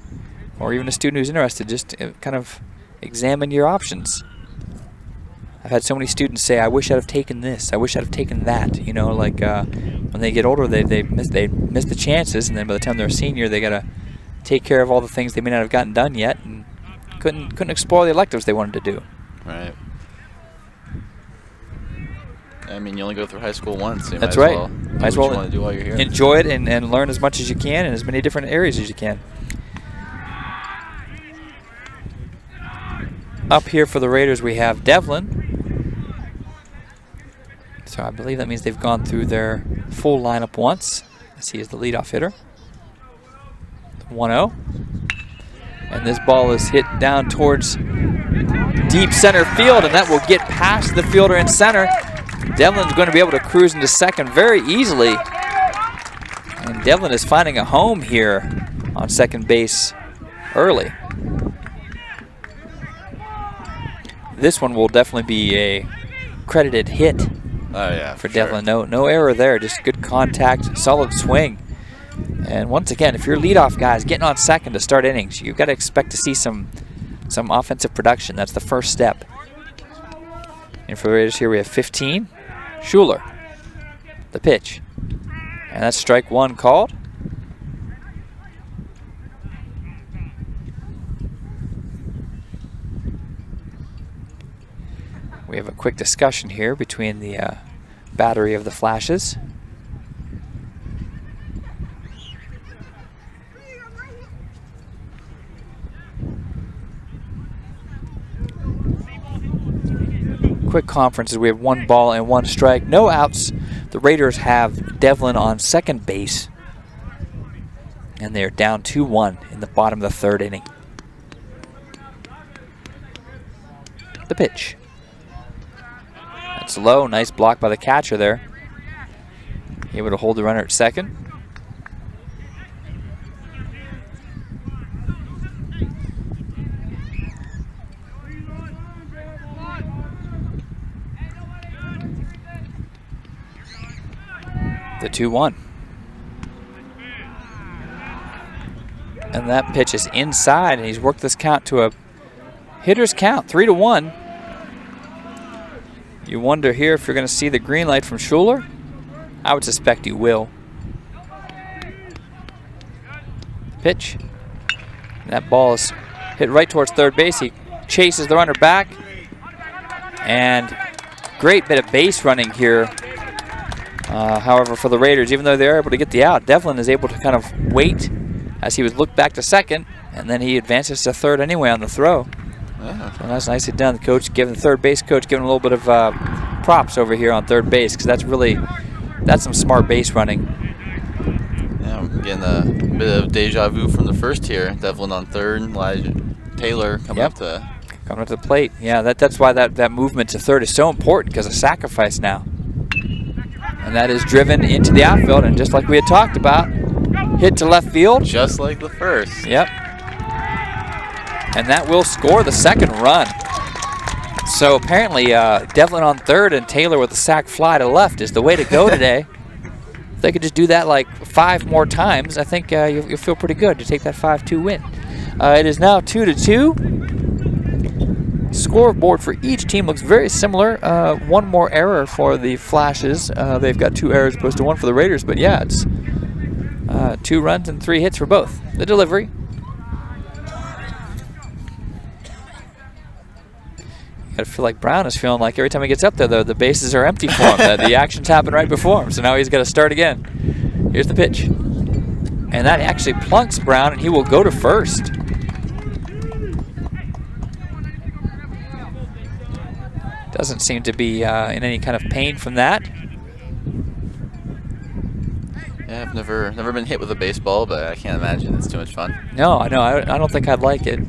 or even a student who's interested, just kind of examine your options. I've had so many students say, I wish I'd have taken this, I wish I'd have taken that. You know, like when they get older, they miss the chances, and then by the time they're a senior, they got to take care of all the things they may not have gotten done yet, and couldn't explore the electives they wanted to do. Right. I mean, you only go through high school once. So That's right. Might as well want to do while you're here. Enjoy it and learn as much as you can in as many different areas as you can. Up here for the Raiders, we have Devlin. So I believe that means they've gone through their full lineup once. As he is the leadoff hitter. 1-0. And this ball is hit down towards deep center field, and that will get past the fielder in center. Devlin's going to be able to cruise into second very easily. And Devlin is finding a home here on second base early. This one will definitely be a credited hit for Devlin. Sure. No error there, just good contact, solid swing. And once again, if your leadoff guy is getting on second to start innings, you've got to expect to see some offensive production. That's the first step. And for the Raiders here, we have 15. Schuler, the pitch. And that's strike one called. We have a quick discussion here between the battery of the Flashes. Quick conference as we have 1 ball and 1 strike. No outs. The Raiders have Devlin on second base. And they're down 2-1 in the bottom of the 3rd inning. The pitch. That's low. Nice block by the catcher there. Able to hold the runner at second. The 2-1. And that pitch is inside, and he's worked this count to a hitter's count, 3-1. You wonder here if you're going to see the green light from Schuler. I would suspect you will. Pitch. And that ball is hit right towards third base. He chases the runner back. And great bit of base running here. However, for the Raiders, even though they're able to get the out, Devlin is able to kind of wait as he would look back to second, and then he advances to third anyway on the throw. Yeah. So that's nicely done. The coach giving the third base coach giving a little bit of props over here on third base, because that's some smart base running. Yeah, I'm getting a bit of deja vu from the first here. Devlin on third, Elijah Taylor coming up to the plate. Yeah, that's why that movement to third is so important, because of sacrifice now. And that is driven into the outfield, and just like we had talked about, hit to left field. Just like the first. Yep. And that will score the second run. So apparently Devlin on third and Taylor with a sac fly to left is the way to go today. If they could just do that like 5 more times, I think you'll feel pretty good to take that 5-2 win. It is now 2-2. Scoreboard for each team looks very similar. One more error for the Flashes. They've got 2 errors opposed to 1 for the Raiders, but yeah, it's 2 runs and 3 hits for both. The delivery. I feel like Brown is feeling like every time he gets up there, though, the bases are empty for him. The actions happen right before him, so now he's got to start again. Here's the pitch. And that actually plunks Brown, and he will go to first. Doesn't seem to be in any kind of pain from that. Yeah, I've never been hit with a baseball, but I can't imagine it's too much fun. No, I know. I don't think I'd like it.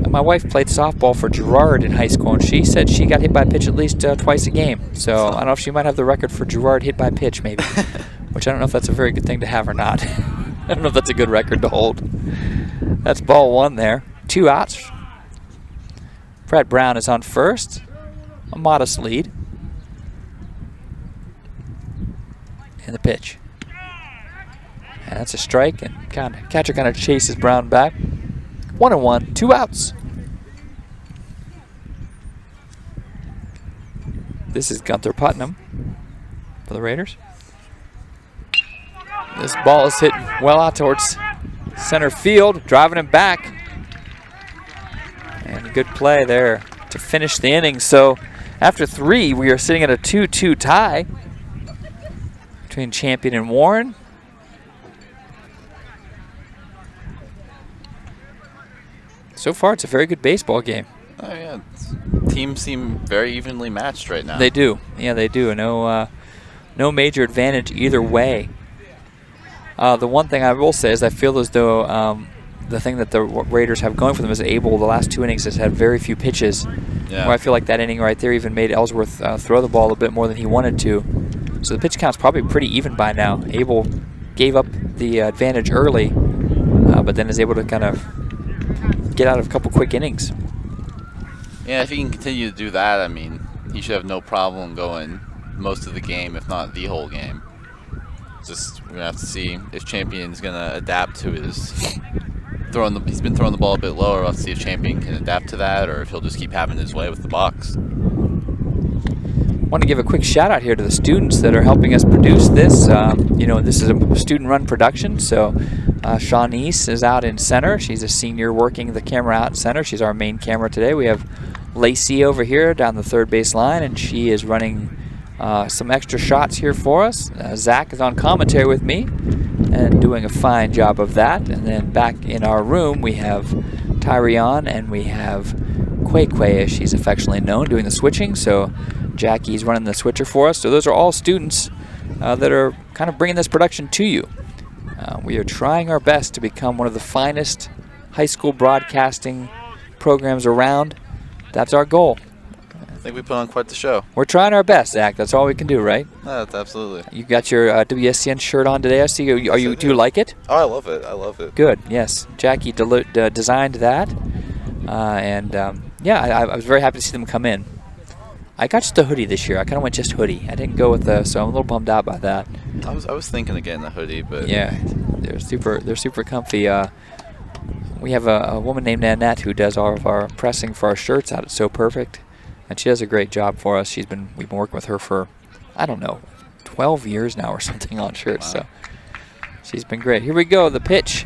My wife played softball for Girard in high school, and she said she got hit by a pitch at least twice a game. So I don't know if she might have the record for Girard hit by pitch, maybe. Which I don't know if that's a very good thing to have or not. I don't know if that's a good record to hold. That's ball 1 there. 2 outs. Brett Brown is on first. A modest lead. And the pitch. And that's a strike, and catcher kind of chases Brown back. 1-1, 2 outs. This is Gunther Putnam for the Raiders. This ball is hit well out towards center field, driving him back. And a good play there to finish the inning. So after 3, we are sitting at a 2-2 tie between Champion and Warren. So far, it's a very good baseball game. Oh yeah, teams seem very evenly matched right now. They do. Yeah, they do. No major advantage either way. The one thing I will say is I feel as though the thing that the Raiders have going for them is Abel, the last 2 innings, has had very few pitches. Yeah. Where I feel like that inning right there even made Ellsworth throw the ball a bit more than he wanted to. So the pitch count's probably pretty even by now. Abel gave up the advantage early, but then is able to kind of get out of a couple quick innings. Yeah, if he can continue to do that, I mean, he should have no problem going most of the game, if not the whole game. Just we're gonna have to see if Champion's gonna adapt to his he's been throwing the ball a bit lower. We'll have to see if Champion can adapt to that, or if he'll just keep having his way with the box. I want to give a quick shout out here to the students that are helping us produce this. This is a student-run production, so Shawnice is out in center. She's a senior working the camera out in center. She's our main camera today. We have Lacey over here down the third base line, and she is running some extra shots here for us. Zach is on commentary with me and doing a fine job of that. And then back in our room, we have Tyrion and we have Quay, as she's affectionately known, doing the switching. So Jackie's running the switcher for us. So those are all students that are kind of bringing this production to you. We are trying our best to become one of the finest high school broadcasting programs around. That's our goal. I think we put on quite the show. We're trying our best, Zach. That's all we can do, right? That's absolutely. You got your WSCN shirt on today. I see. Do you like it? Oh, I love it. I love it. Good. Yes, Jackie designed that, I was very happy to see them come in. I got just the hoodie this year. I kind of went just hoodie. I didn't go with so I'm a little bummed out by that. I was thinking of getting the hoodie, but yeah, they're super comfy. We have a woman named Annette who does all of our pressing for our shirts out at So Perfect, and she does a great job for us. We've been working with her for, I don't know, 12 years now or something on shirts. Wow. So she's been great. Here we go, the pitch.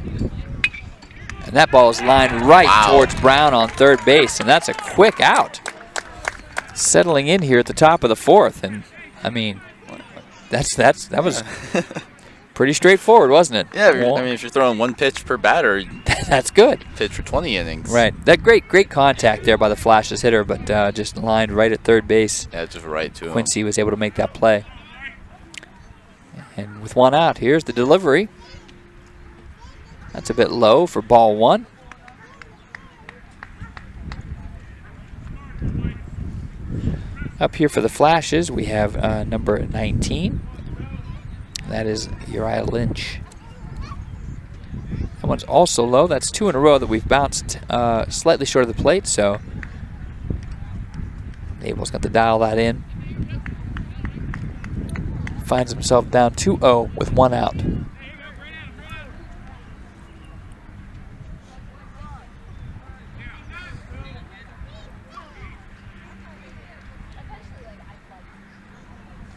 And that ball is lined right towards Brown on third base, and that's a quick out. Settling in here at the top of the fourth, and I mean, that was pretty straightforward, wasn't it? Yeah, if you're throwing one pitch per batter, that's good. Pitch for 20 innings. Right. That great contact there by the Flashes hitter, but just lined right at third base. Yeah, just right to him. Quincy was able to make that play. And with one out, here's the delivery. That's a bit low for ball 1. Up here for the Flashes, we have number 19, That is Uriah Lynch. That one's also low. That's 2 in a row that we've bounced slightly short of the plate, so Abel's got to dial that in. Finds himself down 2-0 with 1 out.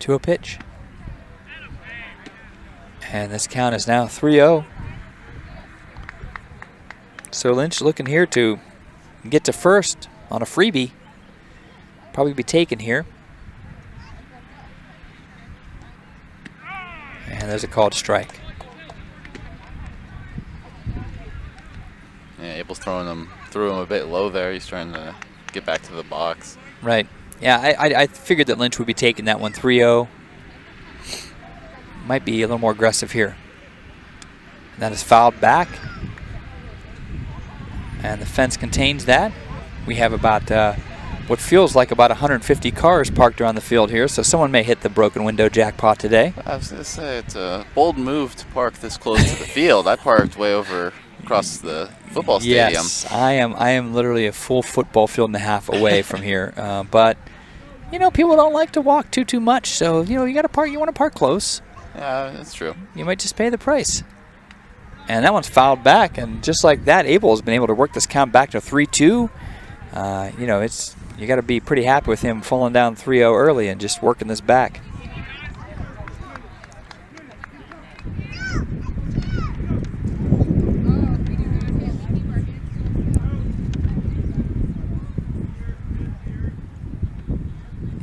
To a pitch. And this count is now 3-0. So Lynch looking here to get to first on a freebie. Probably be taken here. And there's a called strike. Yeah, Abel's threw him a bit low there. He's trying to get back to the box. Right. Yeah, I figured that Lynch would be taking that one 3-0. Might be a little more aggressive here. And that is fouled back. And the fence contains that. We have about what feels like about 150 cars parked around the field here, so someone may hit the broken window jackpot today. I was going to say, it's a bold move to park this close to the field. I parked way over across the football stadium. Yes, I am literally a full football field and a half away from here. But, you know, people don't like to walk too much, so, you know, you got to park. You want to park close. Yeah, that's true. You might just pay the price. And that one's fouled back, and just like that, Abel has been able to work this count back to 3-2. You know, you got to be pretty happy with him falling down 3-0 early and just working this back.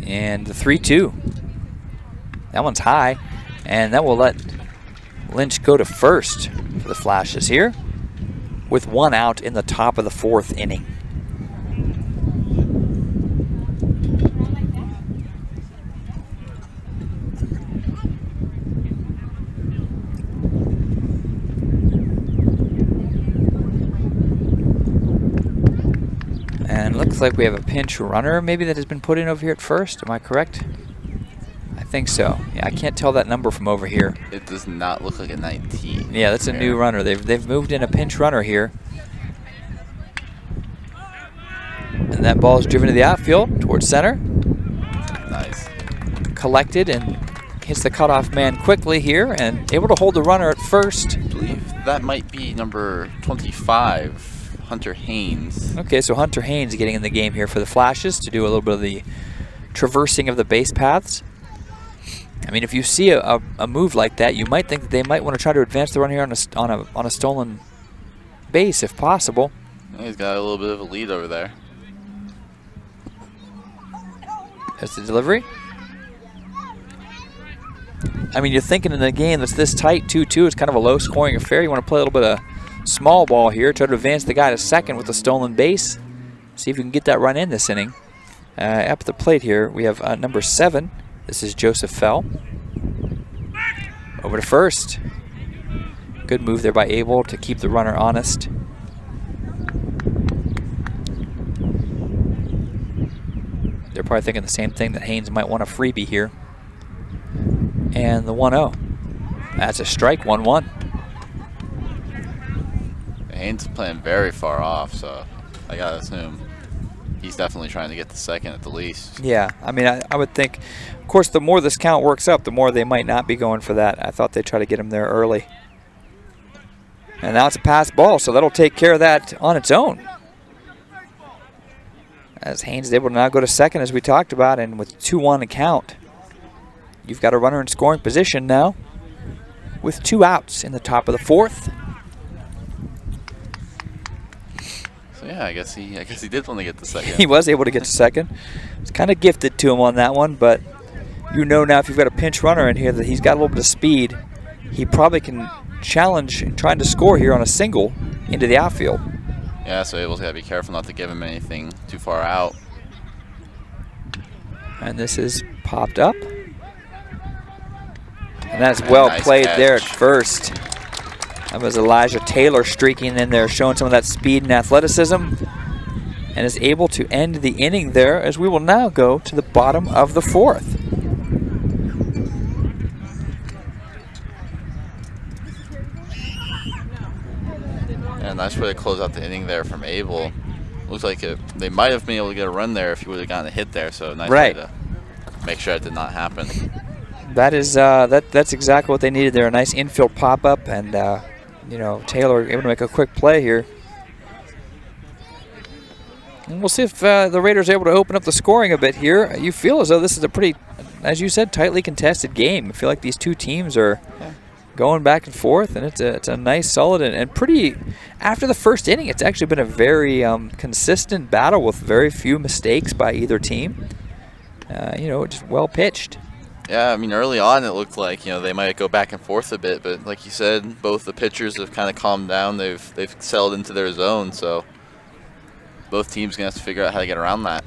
And the 3-2. That one's high, and that will let Lynch go to first for the Flashes here with 1 out in the top of the 4th inning. And it looks like we have a pinch runner maybe that has been put in over here at first. Am I correct? I think so. Yeah, I can't tell that number from over here. It does not look like a 19. Yeah, that's a new runner. They've moved in a pinch runner here. And that ball is driven to the outfield towards center. Nice. Collected and hits the cutoff man quickly here and able to hold the runner at first. I believe that might be number 25, Hunter Haynes. Okay, so Hunter Haynes getting in the game here for the Flashes to do a little bit of the traversing of the base paths. I mean, if you see a move like that, you might think that they might want to try to advance the run here on a stolen base if possible. Yeah, he's got a little bit of a lead over there. That's the delivery. I mean, you're thinking in a game that's this tight, 2-2, it's kind of a low-scoring affair. You want to play a little bit of small ball here, try to advance the guy to second with a stolen base. See if we can get that run in this inning. Up at the plate here, we have number 7. This is Joseph Fell. Over to first. Good move there by Abel to keep the runner honest. They're probably thinking the same thing, that Haynes might want a freebie here. And the 1-0. That's a strike, 1-1. Haynes is playing very far off, so I gotta assume he's definitely trying to get the second at the least. Yeah, I mean, I would think, of course, the more this count works up, the more they might not be going for that. I thought they'd try to get him there early. And now it's a pass ball, so that'll take care of that on its own. As Haynes is able to now go to second, as we talked about, and with 2-1 to count, you've got a runner in scoring position now with 2 outs in the top of the 4th. So yeah, I guess he did want to get the second. He was able to get to second. It's kind of gifted to him on that one, but you know now if you've got a pinch runner in here that he's got a little bit of speed, he probably can challenge trying to score here on a single into the outfield. Yeah, so Abel's got to be careful not to give him anything too far out. And this is popped up. And that's well nice played catch there at first. That was Elijah Taylor streaking in there, showing some of that speed and athleticism. And is able to end the inning there, as we will now go to the bottom of the 4th. Yeah, nice way to close out the inning there from Abel. Looks like they might have been able to get a run there if he would have gotten a hit there. So nice way to make sure it did not happen. That is that's exactly what they needed there. A nice infield pop-up, and you know, Taylor able to make a quick play here. And we'll see if the Raiders are able to open up the scoring a bit here. You feel as though this is a pretty, as you said, tightly contested game. I feel like these two teams are going back and forth, and it's a nice, solid, and pretty. After the first inning, it's actually been a very consistent battle with very few mistakes by either team. You know, just well pitched. Yeah, I mean, early on it looked like, you know, they might go back and forth a bit, but like you said, both the pitchers have kind of calmed down. They've settled into their zone, so both teams gonna have to figure out how to get around that.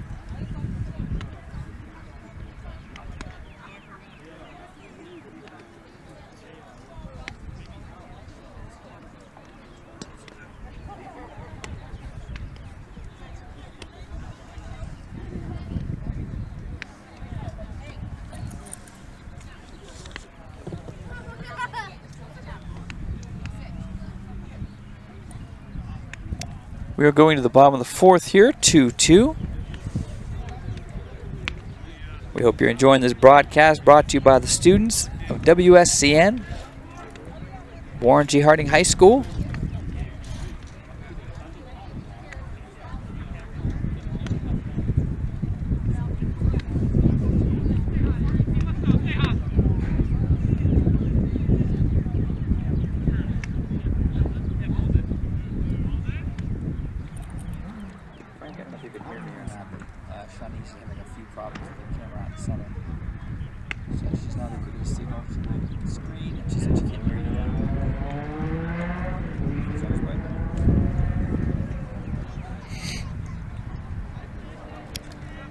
We are going to the bottom of the fourth here, 2-2. We hope you're enjoying this broadcast brought to you by the students of WSCN, Warren G. Harding High School.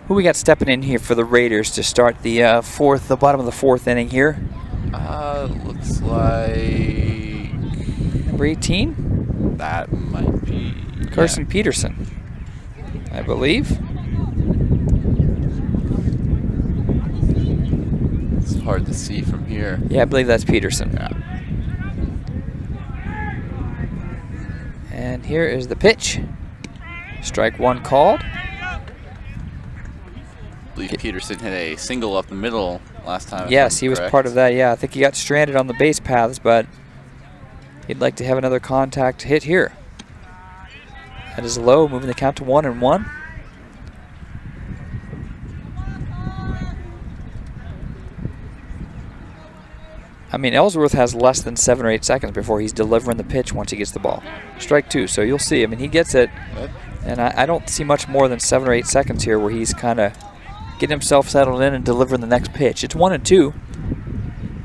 Who we got stepping in here for the Raiders to start the bottom of the fourth inning here? Looks like number 18. That might be Carson Peterson, I believe. It's hard to see from here. Yeah, I believe that's Peterson. Yeah. And here is the pitch. Strike one called. I believe Peterson hit a single up the middle last time. Yes, he was part of that. Yeah, I think he got stranded on the base paths, but he'd like to have another contact hit here. That is low, moving the count to 1-1. I mean, Ellsworth has less than 7 or 8 seconds before he's delivering the pitch once he gets the ball. Strike two, so you'll see. I mean, he gets it, and I don't see much more than 7 or 8 seconds here where he's kind of getting himself settled in and delivering the next pitch. It's 1-2,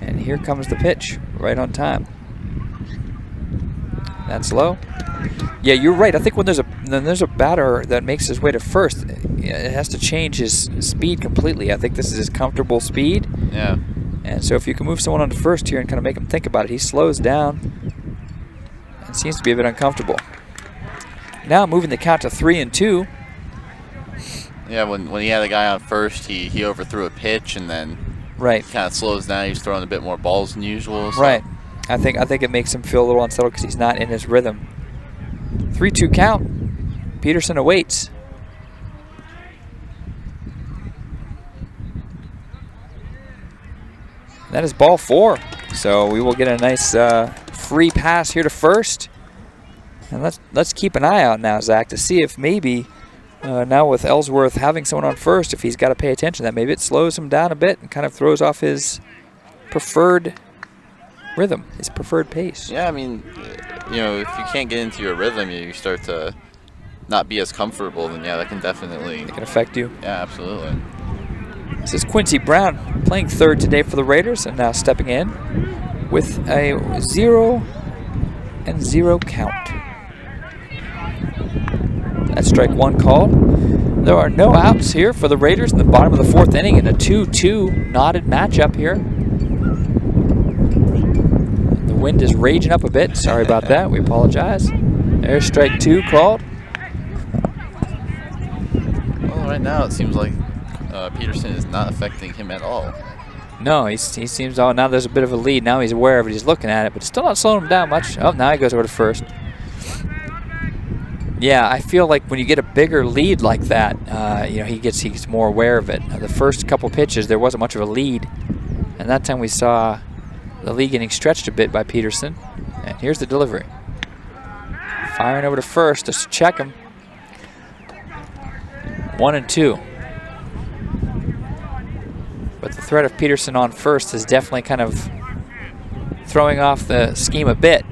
and here comes the pitch right on time. That's low. Yeah, you're right. I think when there's a batter that makes his way to first, it has to change his speed completely. I think this is his comfortable speed. Yeah. And so if you can move someone on to first here and kind of make him think about it, he slows down and seems to be a bit uncomfortable. Now moving the count to 3-2. Yeah, when he had a guy on first, he overthrew a pitch and then right kind of slows down. He's throwing a bit more balls than usual. So. Right. I think it makes him feel a little unsettled because he's not in his rhythm. 3-2 count. Peterson awaits. That is ball 4. So we will get a nice free pass here to first. And let's keep an eye out now, Zach, to see if maybe now with Ellsworth having someone on first, if he's got to pay attention to that, maybe it slows him down a bit and kind of throws off his preferred rhythm, his preferred pace. Yeah, I mean, you know, if you can't get into your rhythm, you start to not be as comfortable, then yeah, that can definitely... It can affect you. Yeah, absolutely. This is Quincy Brown playing third today for the Raiders and now stepping in with a 0-0 count. That's strike one called. There are no outs here for the Raiders in the bottom of the fourth inning in a 2-2 knotted matchup here. The wind is raging up a bit. Sorry about that. We apologize. There's strike two called. Well, right now it seems like Peterson is not affecting him at all. No, he seems, oh, now there's a bit of a lead. Now he's aware of it. He's looking at it, but still not slowing him down much. Oh, now he goes over to first. Yeah, I feel like when you get a bigger lead like that, you know, he gets more aware of it. The first couple pitches, there wasn't much of a lead, and that time we saw the lead getting stretched a bit by Peterson. And here's the delivery. Firing over to first just to check him. 1-2. But the threat of Peterson on first is definitely kind of throwing off the scheme a bit.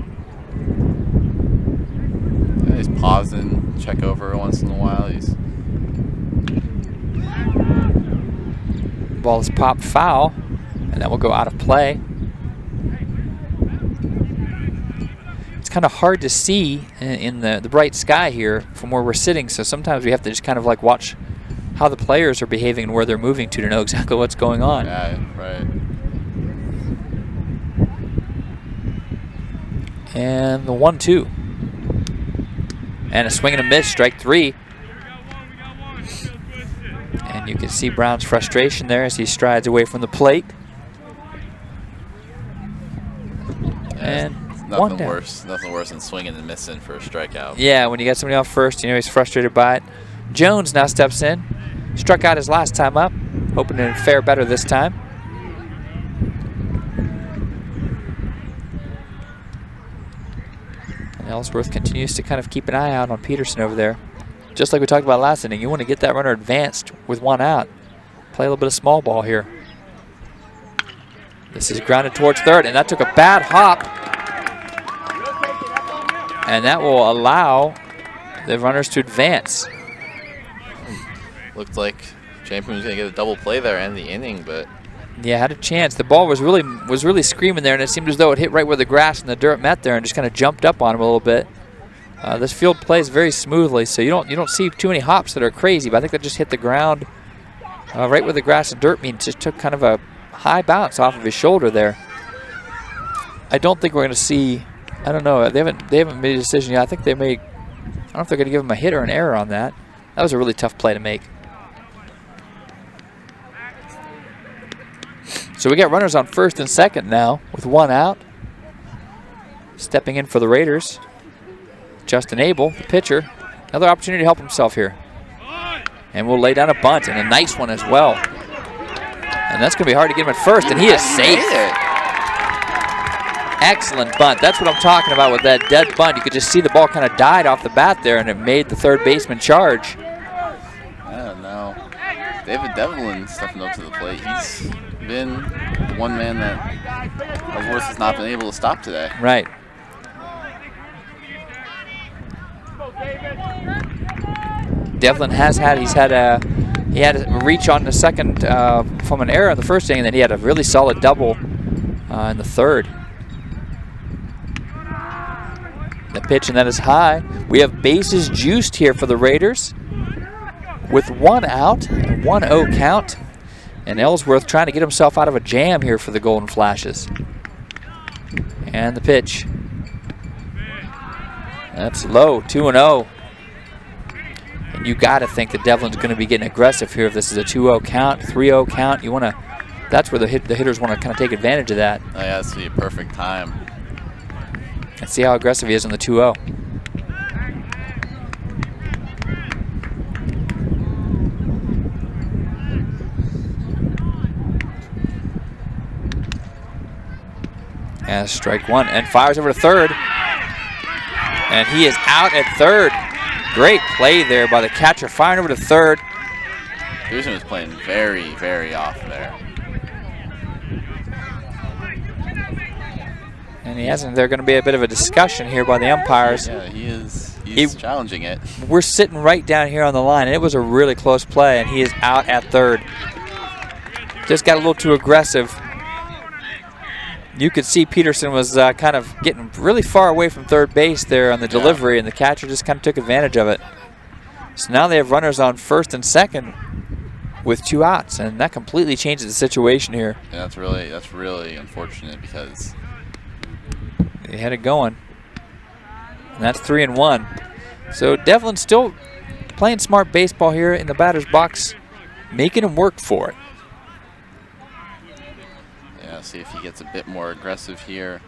Yeah, he's pausing, check over once in a while. Ball is popped foul, and that will go out of play. It's kind of hard to see in the bright sky here from where we're sitting, so sometimes we have to just kind of like watch how the players are behaving and where they're moving to know exactly what's going on. Yeah, right. And the 1-2. And a swing and a miss, strike 3. And you can see Brown's frustration there as he strides away from the plate. And nothing worse than swinging and missing for a strikeout. Yeah, when you got somebody off first, you know he's frustrated by it. Jones now steps in. Struck out his last time up, hoping to fare better this time. And Ellsworth continues to kind of keep an eye out on Peterson over there. Just like we talked about last inning, you want to get that runner advanced with 1 out. Play a little bit of small ball here. This is grounded towards third, and that took a bad hop. And that will allow the runners to advance. Looked like Champion was going to get a double play there and the inning, but yeah, had a chance. The ball was really screaming there, and it seemed as though it hit right where the grass and the dirt met there, and just kind of jumped up on him a little bit. This field plays very smoothly, so you don't see too many hops that are crazy. But I think that just hit the ground right where the grass and dirt meet. Just took kind of a high bounce off of his shoulder there. I don't think we're going to see. I don't know. They haven't made a decision yet. I think they may. I don't know if they're going to give him a hit or an error on that. That was a really tough play to make. So we got runners on first and second now with 1 out. Stepping in for the Raiders, Justin Abel, the pitcher. Another opportunity to help himself here. And we'll lay down a bunt, and a nice one as well. And that's going to be hard to get him at first, and he is safe. Excellent bunt. That's what I'm talking about with that dead bunt. You could just see the ball kind of died off the bat there, and it made the third baseman charge. I don't know. David Devlin stepping up to the plate. He's been one man that Ellsworth has not been able to stop today. Right. Devlin has had, he had a reach on the second from an error in the first inning, and then he had a really solid double in the third. The pitch, and that is high. We have bases juiced here for the Raiders with 1 out, and 1-0 count. And Ellsworth trying to get himself out of a jam here for the Golden Flashes. And the pitch. That's low, 2-0. And you got to think that Devlin's going to be getting aggressive here if this is a 2-0 count, 3-0 count. You want to. That's where the hitters want to kind of take advantage of that. Oh yeah, this would be a perfect time. And see how aggressive he is on the 2-0. And strike 1, and fires over to third. And he is out at third. Great play there by the catcher, firing over to third. Peterson was playing very, very off there. And he hasn't. There's going to be a bit of a discussion here by the umpires. Yeah, he is. He's challenging it. We're sitting right down here on the line, and it was a really close play, and he is out at third. Just got a little too aggressive. You could see Peterson was kind of getting really far away from third base there on the delivery, and the catcher just kind of took advantage of it. So now they have runners on first and second with 2 outs, and that completely changes the situation here. Yeah, that's really unfortunate because they had it going. And that's 3-1. So Devlin's still playing smart baseball here in the batter's box, making him work for it. Yeah, see if he gets a bit more aggressive here.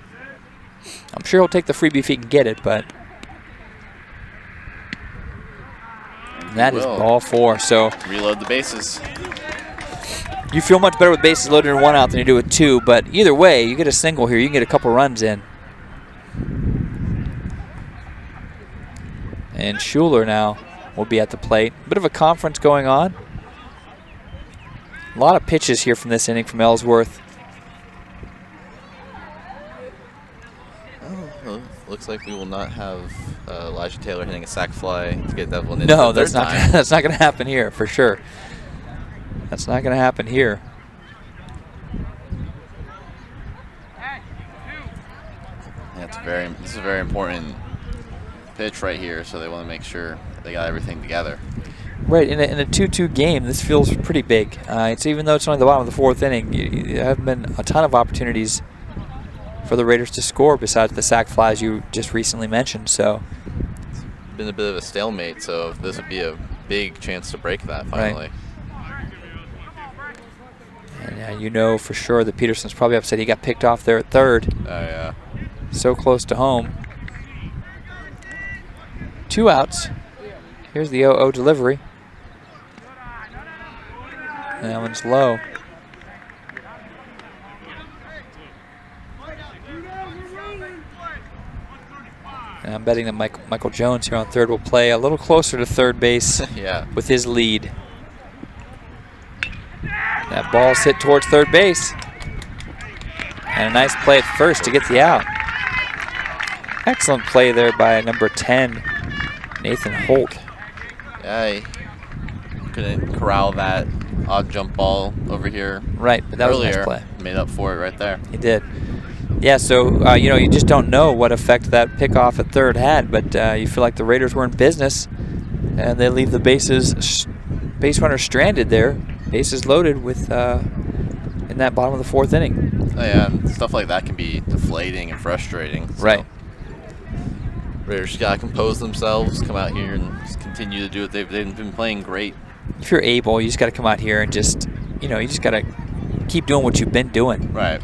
I'm sure he'll take the freebie if he can get it, but That is ball 4. So reload the bases. You feel much better with bases loaded and 1 out than you do with 2, but either way, you get a single here, you can get a couple runs in. And Schuler now will be at the plate. Bit of a conference going on. A lot of pitches here from this inning from Ellsworth. Oh, looks like we will not have Elijah Taylor hitting a sac fly to get that one in. No, that's not going to happen here for sure. That's not going to happen here. Yeah, this is a very important pitch right here, so they want to make sure they got everything together. Right, in a 2-2 game, this feels pretty big. It's even though it's only the bottom of the 4th inning, there haven't been a ton of opportunities for the Raiders to score besides the sac flies you just recently mentioned. So it's been a bit of a stalemate, so this would be a big chance to break that finally. Right. And you know for sure that Peterson's probably upset he got picked off there at 3rd. Oh, yeah. So close to home. 2 outs. Here's the 0-0 delivery. That one's low. And I'm betting that Michael Jones here on 3rd will play a little closer to 3rd base yeah. with his lead. That ball's hit towards 3rd base. And a nice play at 1st to get the out. Excellent play there by number 10, Nathan Holt. Yeah, he couldn't corral that odd jump ball over here. Right, but that earlier. was a nice play. Made up for it right there. He did. Yeah, so, you just don't know what effect that pickoff at 3rd had, but you feel like the Raiders were in business, and they leave the base runner stranded there, bases loaded with in that bottom of the 4th inning. Oh, yeah, and stuff like that can be deflating and frustrating. So. Right. Raiders got to compose themselves, come out here and just continue to do what they've been playing great. If you're able, you just got to come out here and just, you just got to keep doing what you've been doing. Right.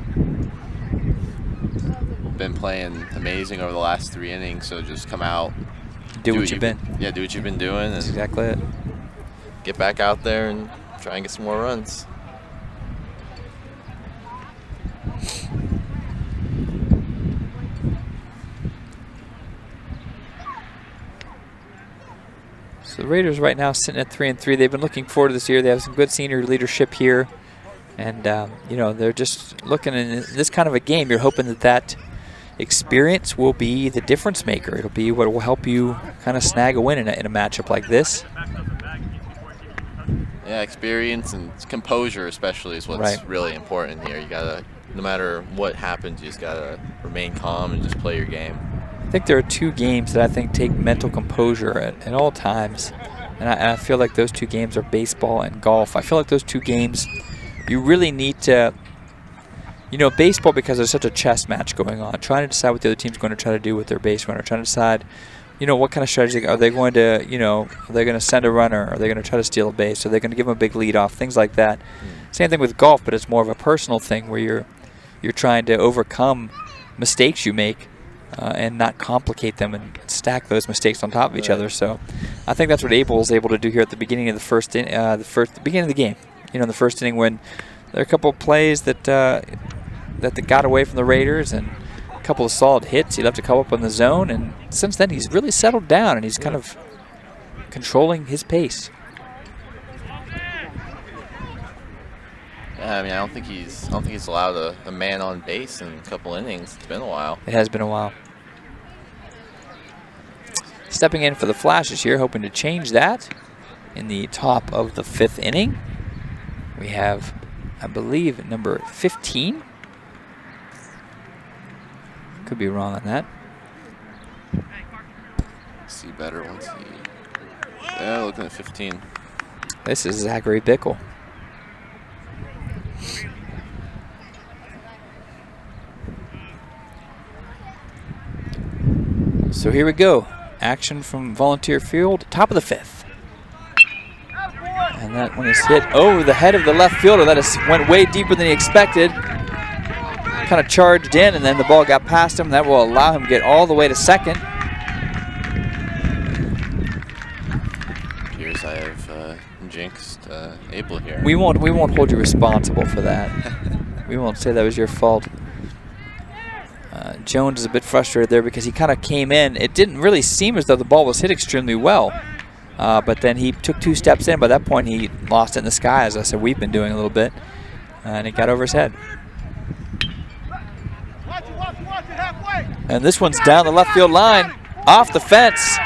Been playing amazing over the last 3 innings, so just come out. Do what you've been. Yeah, do what you've been doing. That's exactly it. Get back out there and try and get some more runs. So the Raiders right now sitting at 3-3. They've been looking forward to this year. They have some good senior leadership here. And, they're just looking in this kind of a game. You're hoping that experience will be the difference maker. It'll be what will help you kind of snag a win in a matchup like this. Yeah, experience and composure especially is what's really important here. You got to, no matter what happens, you just got to remain calm and just play your game. I think there are 2 games that I think take mental composure at all times. And I feel like those 2 games are baseball and golf. I feel like those 2 games, you really need to, baseball, because there's such a chess match going on, trying to decide what the other team's going to try to do with their base runner, trying to decide, what kind of strategy are they going to, are they going to send a runner? Are they going to try to steal a base? Are they going to give them a big lead off? Things like that. Same thing with golf, but it's more of a personal thing where you're trying to overcome mistakes you make and not complicate them and stack those mistakes on top of each other. So I think that's what Abel is able to do here at the beginning of the beginning of the game. In the first inning, when there are a couple of plays that they got away from the Raiders and a couple of solid hits. He left a couple up on the zone, and since then he's really settled down and he's kind of controlling his pace. Yeah, I don't think he's allowed a man on base in a couple innings. It's been a while. It has been a while. Stepping in for the Flashes here, hoping to change that in the top of the 5th inning. We have, I believe, number 15. Could be wrong on that. See better once he. Yeah, looking at 15. This is Zachary Bickle. So here we go. Action from Volunteer Field, top of the 5th. And that one is hit over the head of the left fielder. That went way deeper than he expected. Kind of charged in, and then the ball got past him. That will allow him to get all the way to 2nd. jinxed Abel here. We won't hold you responsible for that. We won't say that was your fault. Jones is a bit frustrated there because he kind of came in. It didn't really seem as though the ball was hit extremely well. But then he took 2 steps in. By that point, he lost it in the sky, as I said we've been doing a little bit. And it got over his head. And this one's down the left field line, off the fence.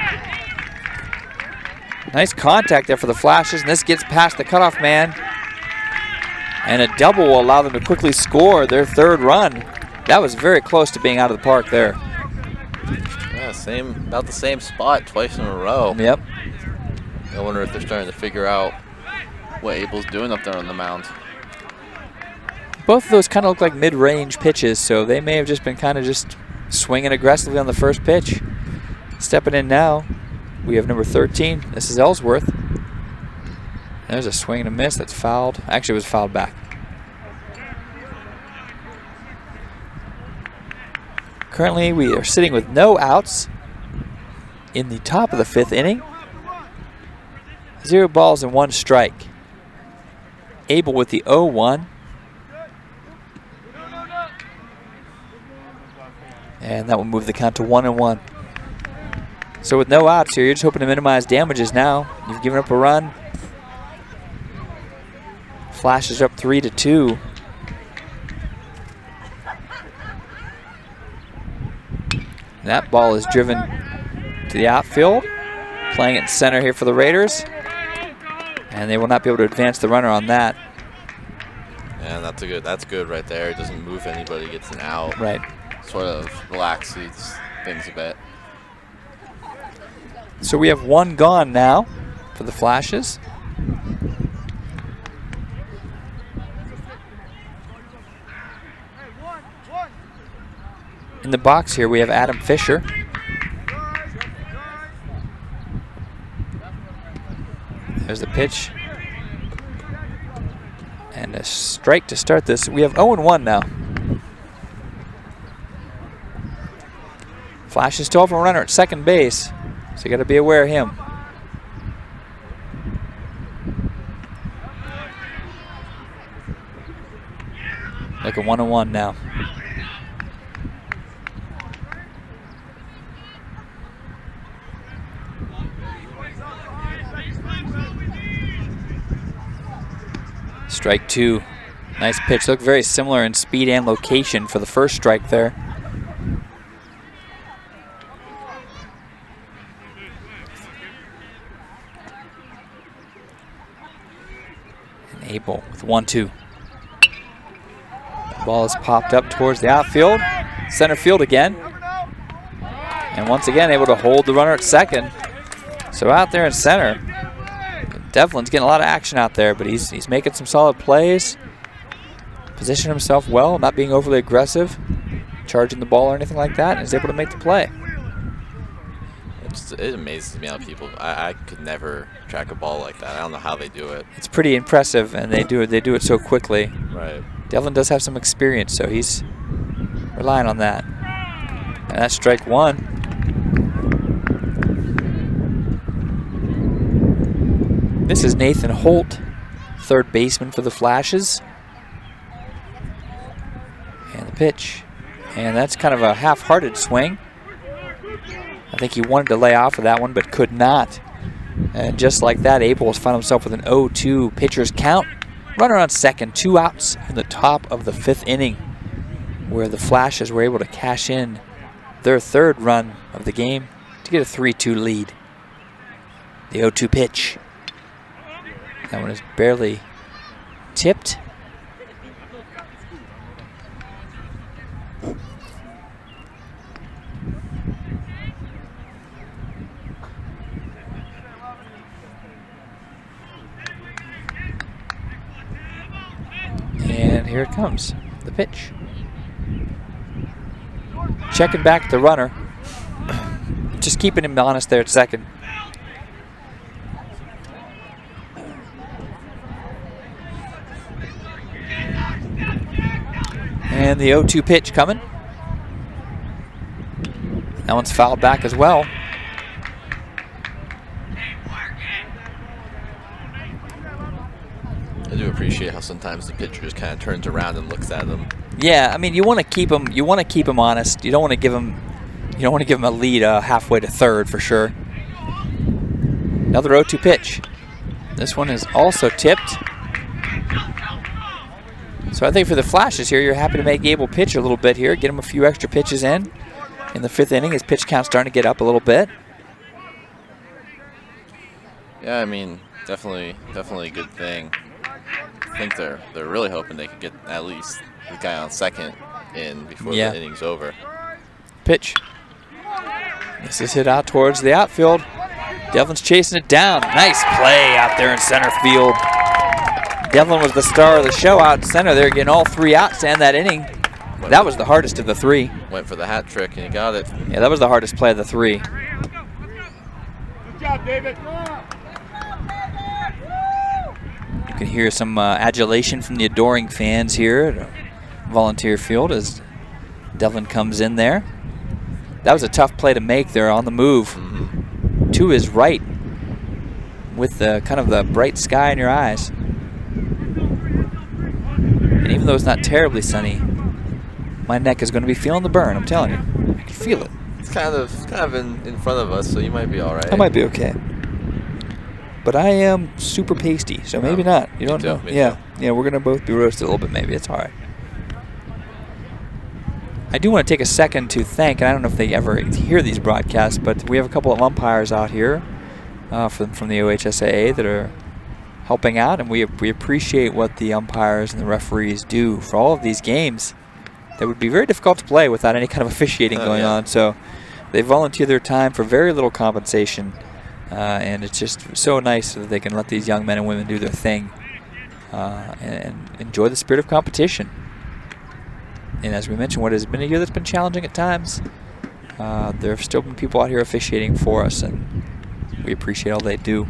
Nice contact there for the Flashes, and this gets past the cutoff man. And a double will allow them to quickly score their 3rd run. That was very close to being out of the park there. Yeah, about the same spot twice in a row. Yep. I wonder if they're starting to figure out what Abel's doing up there on the mound. Both of those kind of look like mid-range pitches, so they may have just been kind of just swinging aggressively on the first pitch. Stepping in now, we have number 13. This is Ellsworth. There's a swing and a miss that's fouled. Actually, it was fouled back. Currently, we are sitting with no outs in the top of the 5th inning. 0 balls and 1 strike. Abel with the 0-1. And that will move the count to 1-1. So with no outs here, you're just hoping to minimize damages now. You've given up a run. Flash is up 3-2. That ball is driven to the outfield. Playing it center here for the Raiders. And they will not be able to advance the runner on that. And that's good right there. It doesn't move anybody, gets an out. Right. Sort of relaxes things a bit. So we have 1 gone now for the Flashes. In the box here, we have Adam Fisher. There's the pitch. And a strike to start this. We have 0-1 now. Flash is still off a runner at second base, so you got to be aware of him. Like a 1-1 now. Strike 2. Nice pitch. Looked very similar in speed and location for the first strike there. And Abel with 1-2. The ball is popped up towards the outfield. Center field again. And once again able to hold the runner at second. So out there in center. Devlin's getting a lot of action out there, but he's making some solid plays. Positioning himself well, not being overly aggressive, charging the ball or anything like that, and is able to make the play. It amazes me how people, I could never track a ball like that. I don't know how they do it. It's pretty impressive, and they do it so quickly. Right. Devlin does have some experience, so he's relying on that. And that's strike 1. This is Nathan Holt, third baseman for the Flashes. And the pitch. And that's kind of a half-hearted swing. I think he wanted to lay off of that one, but could not. And just like that, Abel has found himself with an 0-2 pitcher's count. Runner on second, 2 outs in the top of the 5th inning, where the Flashes were able to cash in their third run of the game to get a 3-2 lead. The 0-2 pitch. That one is barely tipped. And here it comes, the pitch. Checking back the runner. Just keeping him honest there at second. And the 0-2 pitch coming. That one's fouled back as well. appreciate how sometimes the pitcher just kind of turns around and looks at them. Yeah, I mean, you want to keep him. You want to keep him honest. You don't want to give him. You don't want to give him a lead halfway to third for sure. Another 0-2 pitch. This one is also tipped. So I think for the Flashes here, you're happy to make Abel pitch a little bit here, get him a few extra pitches in the 5th inning. His pitch count's starting to get up a little bit. Yeah, I mean, definitely a good thing. I think they're really hoping they could get at least the guy on second in before the inning's over. Pitch. This is hit out towards the outfield. Devlin's chasing it down. Nice play out there in center field. Devlin was the star of the show out in center there, getting all 3 outs to end that inning. That was the hardest of the 3. Went for the hat trick and he got it. Yeah, that was the hardest play of the 3. Good job, David. You can hear some adulation from the adoring fans here at Volunteer Field as Devlin comes in there. That was a tough play to make there on the move. To his right with the kind of the bright sky in your eyes. And even though it's not terribly sunny, my neck is going to be feeling the burn, I'm telling you. I can feel it. It's kind of in front of us, so you might be all right. I might be okay. But I am super pasty, so maybe not. You don't know. Yeah, we're going to both be roasted a little bit maybe. It's all right. I do want to take a second to thank, and I don't know if they ever hear these broadcasts, but we have a couple of umpires out here from the OHSAA that are helping out, and we appreciate what the umpires and the referees do for all of these games that would be very difficult to play without any kind of officiating going on. So they volunteer their time for very little compensation, and it's just so nice that they can let these young men and women do their thing and enjoy the spirit of competition. And as we mentioned, what has been a year that's been challenging at times, there have still been people out here officiating for us, and we appreciate all they do.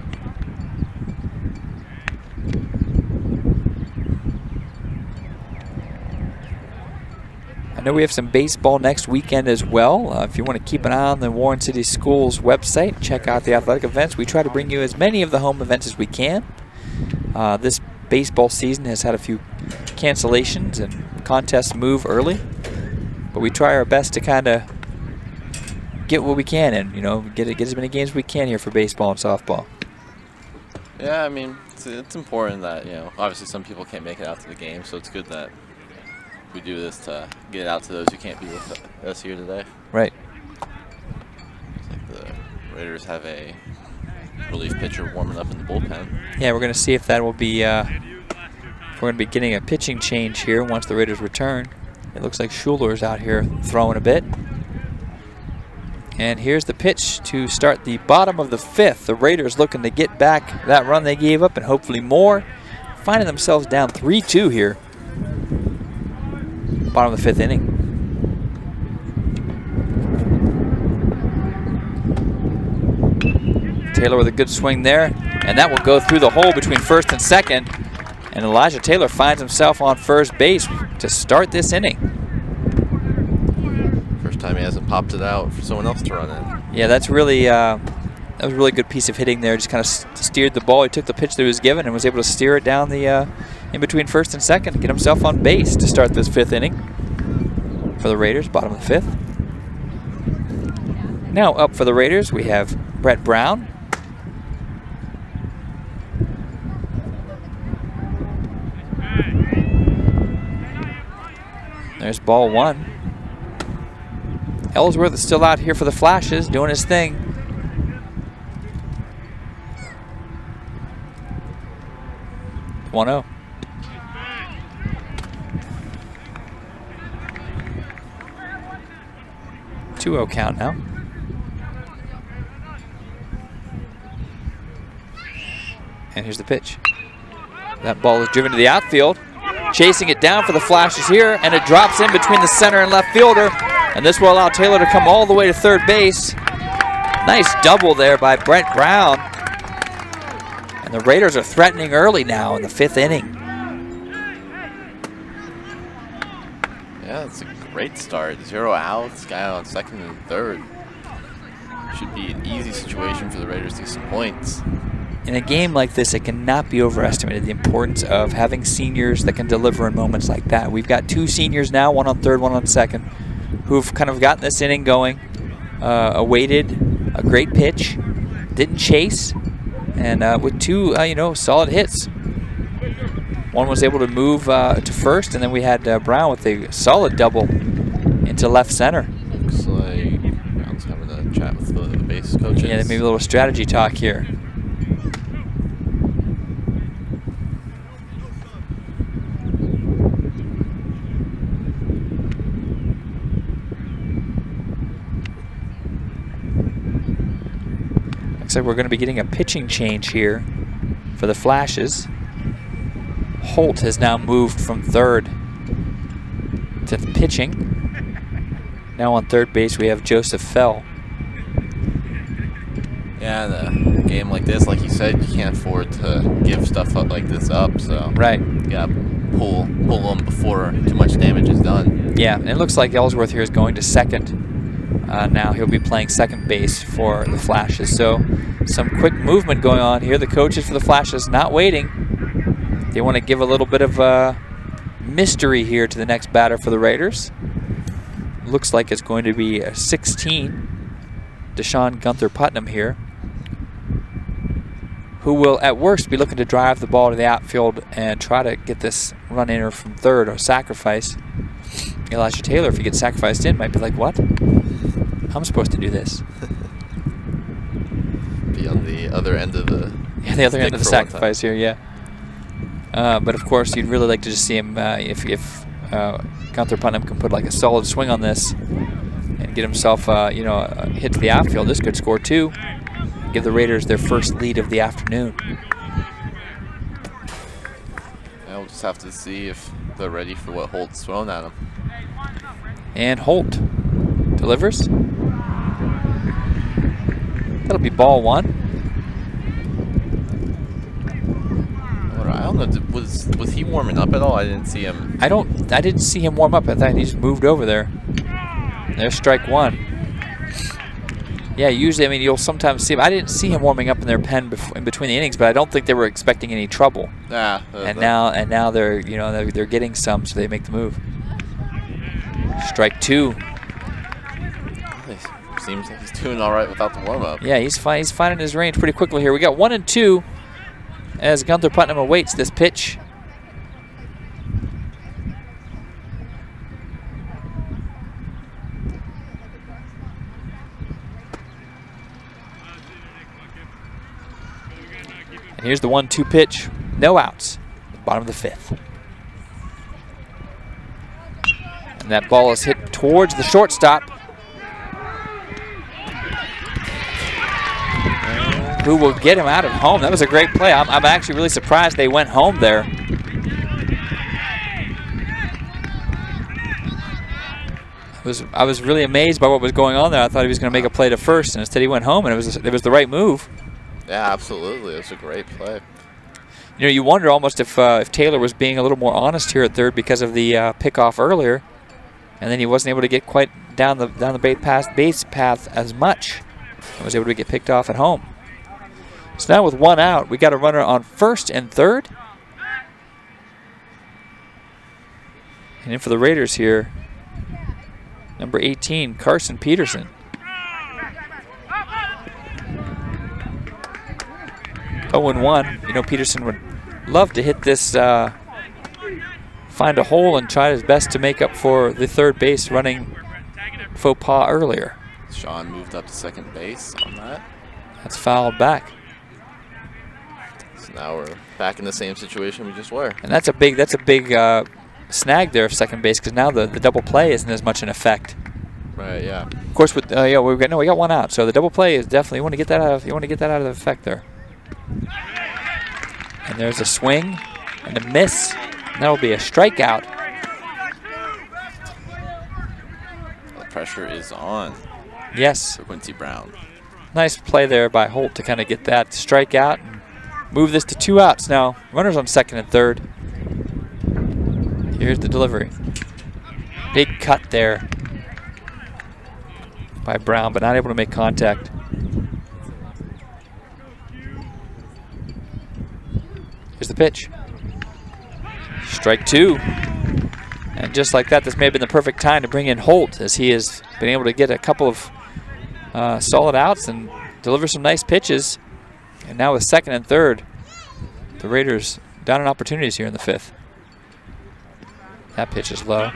I know we have some baseball next weekend as well. If you want to keep an eye on the Warren City Schools website, check out the athletic events. We try to bring you as many of the home events as we can. This baseball season has had a few cancellations and contests move early, but we try our best to kind of get what we can and get as many games as we can here for baseball and softball. Yeah, I mean it's important that obviously some people can't make it out to the game, so it's good that we do this to get it out to those who can't be with us here today. Right. Looks like the Raiders have a relief pitcher warming up in the bullpen. Yeah, we're going to see if that will be. We're going to be getting a pitching change here once the Raiders return. It looks like Schuler's out here throwing a bit. And here's the pitch to start the bottom of the 5th. The Raiders looking to get back that run they gave up and hopefully more. Finding themselves down 3-2 here. Bottom of the 5th inning. Taylor with a good swing there. And that will go through the hole between first and second. And Elijah Taylor finds himself on first base to start this inning. First time he hasn't popped it out for someone else to run in. Yeah, that's really that was a really good piece of hitting there. Just kind of steered the ball. He took the pitch that he was given and was able to steer it down the in between first and second to get himself on base to start this 5th inning for the Raiders, bottom of the 5th. Now up for the Raiders, we have Brett Brown. There's ball 1. Ellsworth is still out here for the Flashes, doing his thing. One-0. 2-0 count now. And here's the pitch. That ball is driven to the outfield. Chasing it down for the Flashes here, and it drops in between the center and left fielder. And this will allow Taylor to come all the way to third base. Nice double there by Brent Brown. And the Raiders are threatening early now in the 5th inning. Yeah, it's a great start. 0 outs, guy on second and third. Should be an easy situation for the Raiders to get some points. in a game like this, it cannot be overestimated, the importance of having seniors that can deliver in moments like that. We've got 2 seniors now, one on third, one on second, who've kind of gotten this inning going, awaited a great pitch, didn't chase, and with 2, solid hits. One was able to move to first, and then we had Brown with a solid double into left center. Looks like Brown's having a chat with the base coaches. Yeah, maybe a little strategy talk here. Looks like we're going to be getting a pitching change here for the Flashes. Holt has now moved from third to pitching. Now on third base we have Joseph Fell. Yeah, in a game like this, like you said, you can't afford to give stuff up like this up. So right, you gotta pull them before too much damage is done. Yeah, and it looks like Ellsworth here is going to second. Now he'll be playing second base for the Flashes. So some quick movement going on here. The coaches for the Flashes not waiting. They want to give a little bit of mystery here to the next batter for the Raiders. Looks like it's going to be a 16, Deshaun Gunther Putnam here, who will at worst be looking to drive the ball to the outfield and try to get this run in from third or sacrifice. Elijah Taylor, if he gets sacrificed in, might be like, what? I'm supposed to do this. Be on the other end of the the other end of the sacrifice here, yeah. But of course, you'd really like to just see him if Gunther Putnam can put like a solid swing on this and get himself, a hit to the outfield. This could score 2, give the Raiders their first lead of the afternoon. Yeah, we'll just have to see if they're ready for what Holt's thrown at them. And Holt delivers. That'll be ball 1. I don't know. Was he warming up at all? I didn't see him. I didn't see him warm up. I thought he just moved over there. There's strike 1. Yeah, usually, you'll sometimes see him. I didn't see him warming up in their pen in between the innings, but I don't think they were expecting any trouble. Yeah. Now they're they're getting some, so they make the move. Strike 2. Seems like he's doing all right without the warm up. Yeah, he's finding his range pretty quickly here. We got 1 and 2 as Gunther Putnam awaits this pitch. And here's the 1-2 pitch. No outs. Bottom of the 5th. And that ball is hit towards the shortstop, who will get him out of home. That was a great play. I'm actually really surprised they went home there. I was really amazed by what was going on there. I thought he was going to make a play to first, and instead he went home, and it was the right move. Yeah, absolutely. It was a great play. You wonder almost if Taylor was being a little more honest here at third because of the pickoff earlier, and then he wasn't able to get quite down the base path as much, and was able to get picked off at home. So now with 1 out, we got a runner on first and third. And in for the Raiders here, number 18, Carson Peterson. Oh and 1. Peterson would love to hit this, find a hole and try his best to make up for the third base running faux pas earlier. Sean moved up to second base on that. That's fouled back. So now we're back in the same situation we just were. And that's a big snag there of second base, because now the double play isn't as much in effect. Right. Yeah. Of course, we got 1 out, so the double play is definitely you want to get that out of the effect there. And there's a swing and a miss. And that will be a strikeout. The pressure is on. Yes. For Quincy Brown. Nice play there by Holt to kind of get that strikeout and move this to 2 outs now. Runners on second and third. Here's the delivery. Big cut there by Brown, but not able to make contact. pitch. Strike 2. And just like that, this may have been the perfect time to bring in Holt, as he has been able to get a couple of solid outs and deliver some nice pitches. And now with second and third, the Raiders down in opportunities here in the 5th. That pitch is low.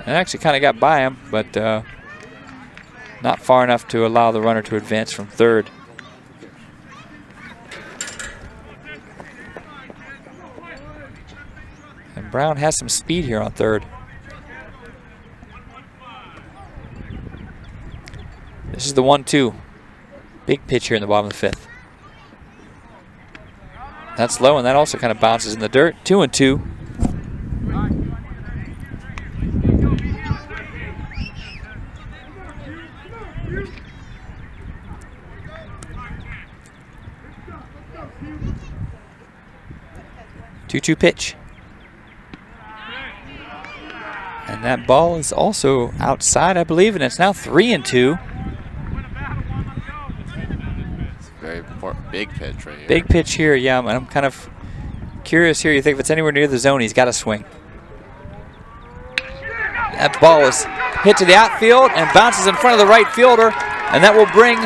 And actually kind of got by him, but not far enough to allow the runner to advance from third. And Brown has some speed here on third. This is the 1-2. Big pitch here in the bottom of the 5th. That's low, and that also kind of bounces in the dirt. 2-2. Two-two pitch. And that ball is also outside, I believe, and it's now 3-2. It's a very important, big pitch right here. Big pitch here, yeah. And I'm kind of curious here. You think if it's anywhere near the zone, he's got to swing. That ball is hit to the outfield and bounces in front of the right fielder, and that will bring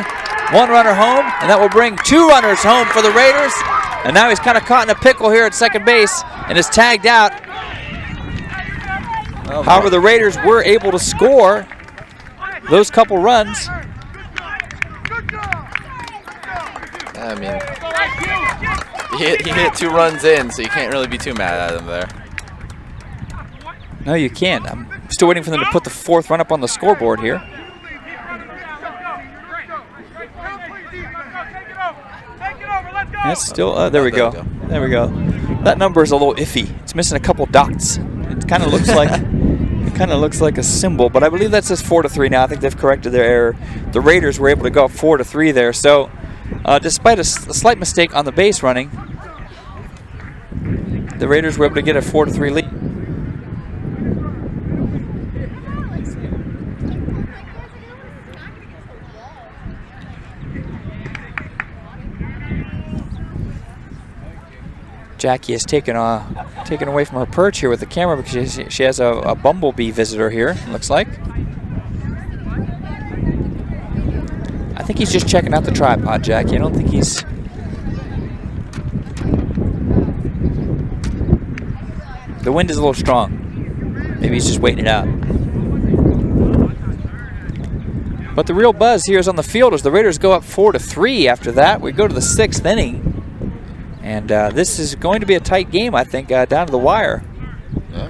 one runner home, and that will bring 2 runners home for the Raiders. And now he's kind of caught in a pickle here at second base and is tagged out. However, the Raiders were able to score those couple runs. I mean, he hit 2 runs in, so you can't really be too mad at him there. No, you can't. I'm still waiting for them to put the 4th run up on the scoreboard here. That's still, there we go. There we go. That number is a little iffy. It's missing a couple dots. It kind of looks like a symbol, but I believe that says 4-3 now. I think they've corrected their error. The Raiders were able to go up 4-3 there. So, despite a slight mistake on the base running, the Raiders were able to get a 4-3 lead. Jackie is taken away from her perch here with the camera because she has a bumblebee visitor here, it looks like. I think he's just checking out the tripod, Jackie. I don't think he's... The wind is a little strong. Maybe he's just waiting it out. But the real buzz here is on the field as the Raiders go up 4-3 after that. We go to the 6th inning. And this is going to be a tight game, I think, down to the wire. Yeah.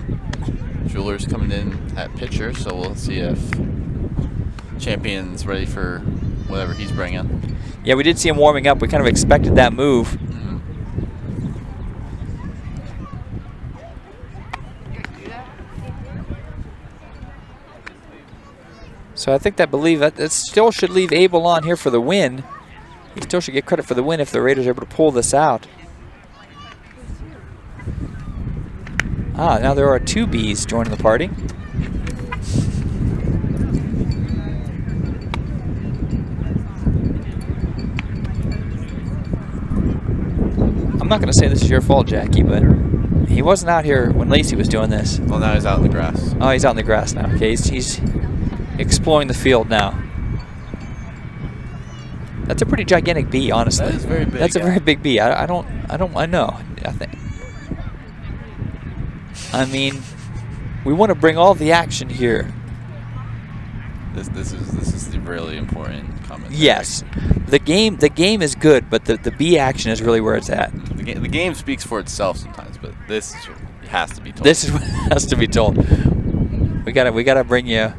Jeweler's coming in at pitcher, so we'll see if Champion's ready for whatever he's bringing. Yeah, we did see him warming up. We kind of expected that move. Mm-hmm. So I think that still should leave Abel on here for the win. He still should get credit for the win if the Raiders are able to pull this out. Now there are 2 Bs joining the party. I'm not going to say this is your fault, Jackie, but he wasn't out here when Lacey was doing this. Well, now he's out in the grass. Oh, he's out in the grass now. Okay, he's exploring the field now. That's a pretty gigantic bee, honestly. That is very big. That's a very big bee. I know. I mean, we want to bring all the action here. This is the really important comment. Yes, the game is good, but the bee action is really where it's at. The game speaks for itself sometimes, but this has to be told. This is what has to be told. We gotta bring you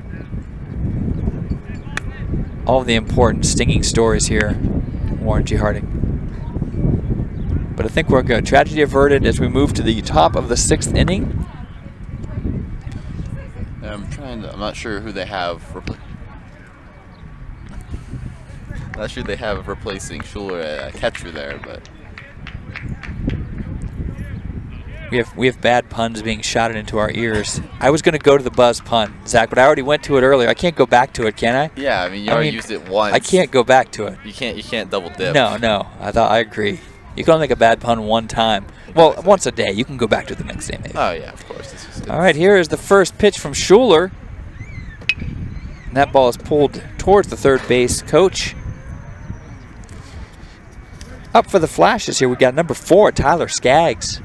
all the important stinging stories here, Warren G. Harding. But I think we're good. Tragedy averted as we move to the top of the 6th inning. I'm not sure who they have. Not sure they have replacing Schuler at catcher there, but we have bad puns being shouted into our ears. I was going to go to the buzz pun, Zach, but I already went to it earlier. I can't go back to it, can I? Yeah, I mean you already used it once. I can't go back to it. You can't double dip. No, I agree. You can only make a bad pun one time. Well, once a day. You can go back to the next day, maybe. Oh, yeah, of course. All right, here is the first pitch from Schuler. And that ball is pulled towards the third base coach. Up for the Flashes here, we got number 4, Tyler Skaggs.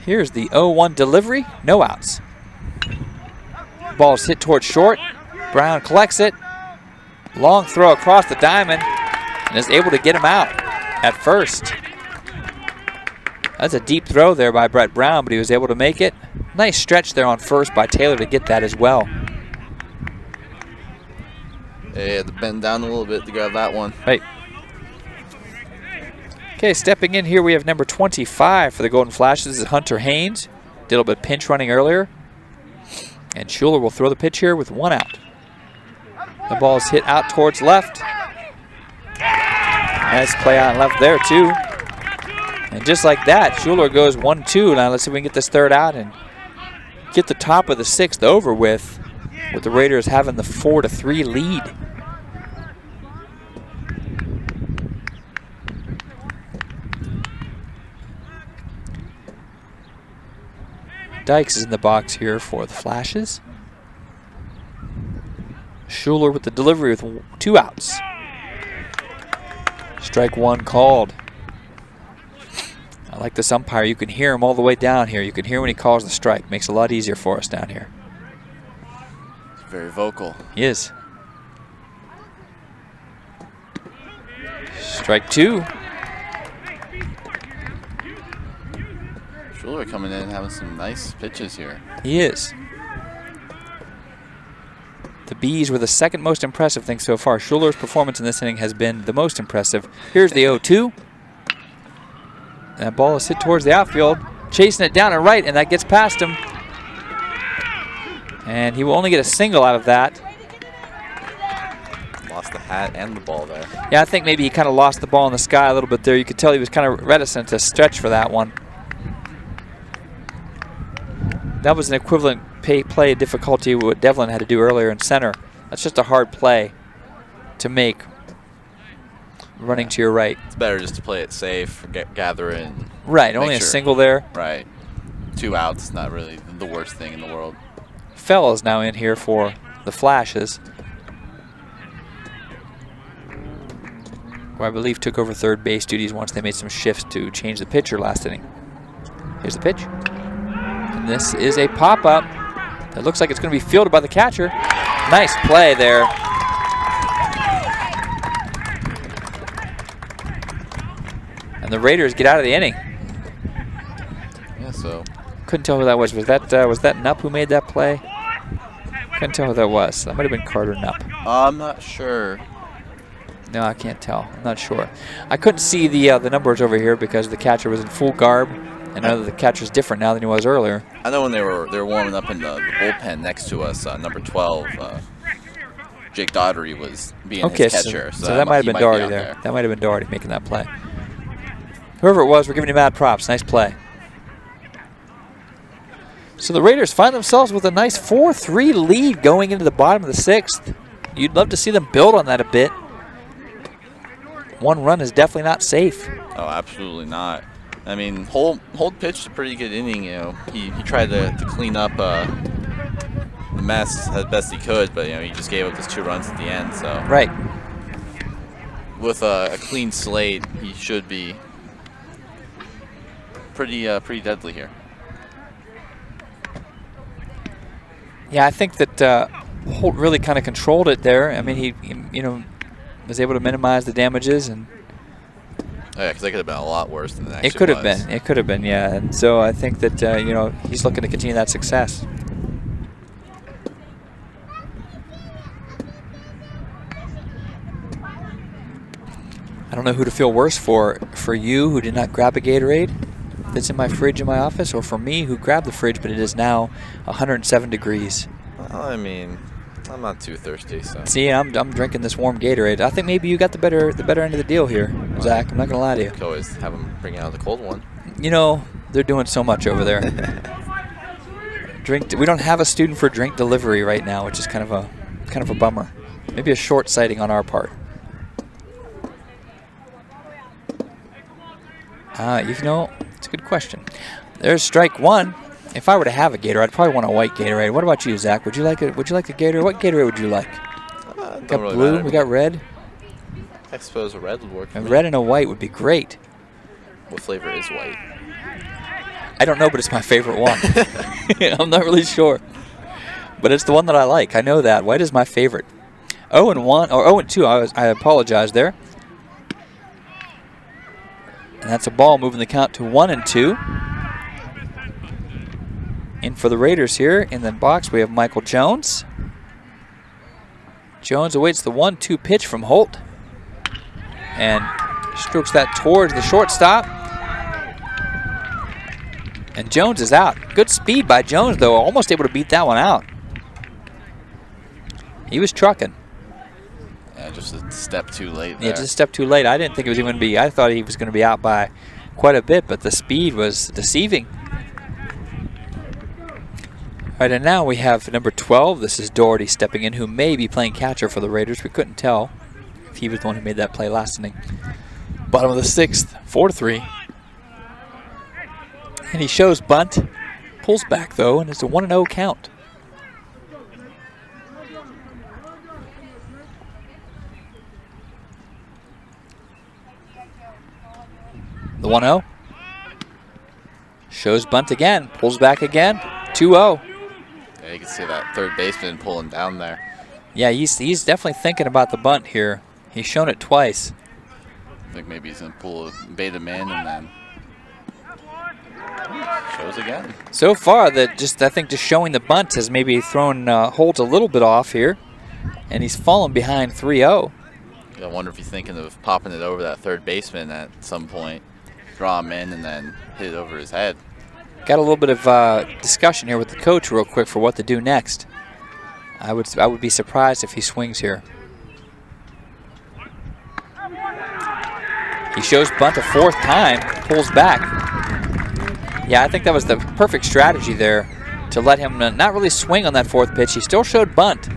Here's the 0-1 delivery, no outs. Ball is hit towards short. Brown collects it. Long throw across the diamond and is able to get him out at first. That's a deep throw there by Brett Brown, but he was able to make it. Nice stretch there on first by Taylor to get that as well. They had to bend down a little bit to grab that one. Right. Okay, stepping in here, we have number 25 for the Golden Flashes. This is Hunter Haynes. Did a little bit of pinch running earlier. And Schuler will throw the pitch here with 1 out. The ball is hit out towards left. Nice play on left there, too. And just like that, Schuler goes 1-2. Now let's see if we can get this third out and get the top of the 6th over with the Raiders having the 4-3 lead. Dykes is in the box here for the Flashes. Schuler with the delivery with 2 outs. Strike 1 called. I like this umpire. You can hear him all the way down here. You can hear when he calls the strike. Makes it a lot easier for us down here. He's very vocal. He is. Strike 2. Schuler coming in and having some nice pitches here. He is. The Bees were the second most impressive thing so far. Schuler's performance in this inning has been the most impressive. Here's the 0-2. That ball is hit towards the outfield. Chasing it down and right, and that gets past him. And he will only get a single out of that. Lost the hat and the ball there. Yeah, I think maybe he kind of lost the ball in the sky a little bit there. You could tell he was kind of reticent to stretch for that one. That was an equivalent play difficulty what Devlin had to do earlier in center. That's just a hard play to make running to your right. It's better just to play it safe, gather it. And right, only a single there. Right. 2 outs, not really the worst thing in the world. Fell is now in here for the Flashes, who I believe took over third base duties once they made some shifts to change the pitcher last inning. Here's the pitch. And this is a pop-up. It looks like it's going to be fielded by the catcher. Nice play there. And the Raiders get out of the inning. Yeah, so. Couldn't tell who that was. Was that Nupp who made that play? Couldn't tell who that was. That might have been Carter Nupp. I'm not sure. No, I can't tell. I'm not sure. I couldn't see the numbers over here because the catcher was in full garb. I know that the catcher's different now than he was earlier. I know when they were warming up in the bullpen next to us, number 12, Jake Daugherty was being his catcher. So that might have been Daugherty there. That might have been Daugherty making that play. Whoever it was, we're giving him mad props. Nice play. So the Raiders find themselves with a nice 4-3 lead going into the bottom of the 6th. You'd love to see them build on that a bit. 1 run is definitely not safe. Oh, absolutely not. I mean, Holt pitched a pretty good inning. You know, he tried to clean up the mess as best he could, but he just gave up his 2 runs at the end. So right, with a clean slate, he should be pretty deadly here. Yeah, I think that Holt really kind of controlled it there. I mean, he was able to minimize the damages and. Oh, yeah, because that could have been a lot worse than that. It could have been. It could have been, yeah. And so I think that he's looking to continue that success. I don't know who to feel worse for you who did not grab a Gatorade that's in my fridge in my office, or for me who grabbed the fridge, but it is now 107 degrees. Well, I mean, I'm not too thirsty, so. See, I'm drinking this warm Gatorade. I think maybe you got the better end of the deal here, Zach. I'm not gonna lie to you. You could always have them bring out the cold one. They're doing so much over there. We don't have a student for drink delivery right now, which is kind of a bummer. Maybe a short sighting on our part. You know, it's a good question. There's strike one. If I were to have a Gatorade, I'd probably want a white Gatorade. What about you, Zach? Would you like a Gatorade? What Gatorade would you like? We got really blue. matter. We got red. I suppose a red would work for A me. red and a white would be great. What flavor is white? I don't know, but it's my favorite one. I'm not really sure, but it's the one that I like. I know that white is my favorite. 0-1 or 0-2. I apologize there. And that's a ball, moving the count to 1-2. In for the Raiders here in the box, we have Michael Jones. Jones awaits the 1-2 pitch from Holt and strokes that towards the shortstop. And Jones is out. Good speed by Jones, though. Almost able to beat that one out. He was trucking. Yeah, just a step too late there. Yeah, just a step too late. I didn't think it was even going to be. I thought he was going to be out by quite a bit, but the speed was deceiving. All right, and now we have number 12. This is Doherty stepping in, who may be playing catcher for the Raiders. We couldn't tell if he was the one who made that play last inning. Bottom of the 6th, 4-3. And he shows bunt, pulls back though, and it's a 1-0 count. The 1-0. Shows bunt again, pulls back again, 2-0. Yeah, you can see that third baseman pulling down there. Yeah, he's definitely thinking about the bunt here. He's shown it twice. I think maybe he's going to pull a bait him in and then shows again. So far, I think just showing the bunt has maybe thrown Holt a little bit off here, and he's fallen behind 3-0. I wonder if he's thinking of popping it over that third baseman at some point, draw him in, and then hit it over his head. Got a little bit of discussion here with the coach real quick for what to do next. I would be surprised if he swings here. He shows bunt a 4th time, pulls back. Yeah, I think that was the perfect strategy there to let him not really swing on that 4th pitch. He still showed bunt,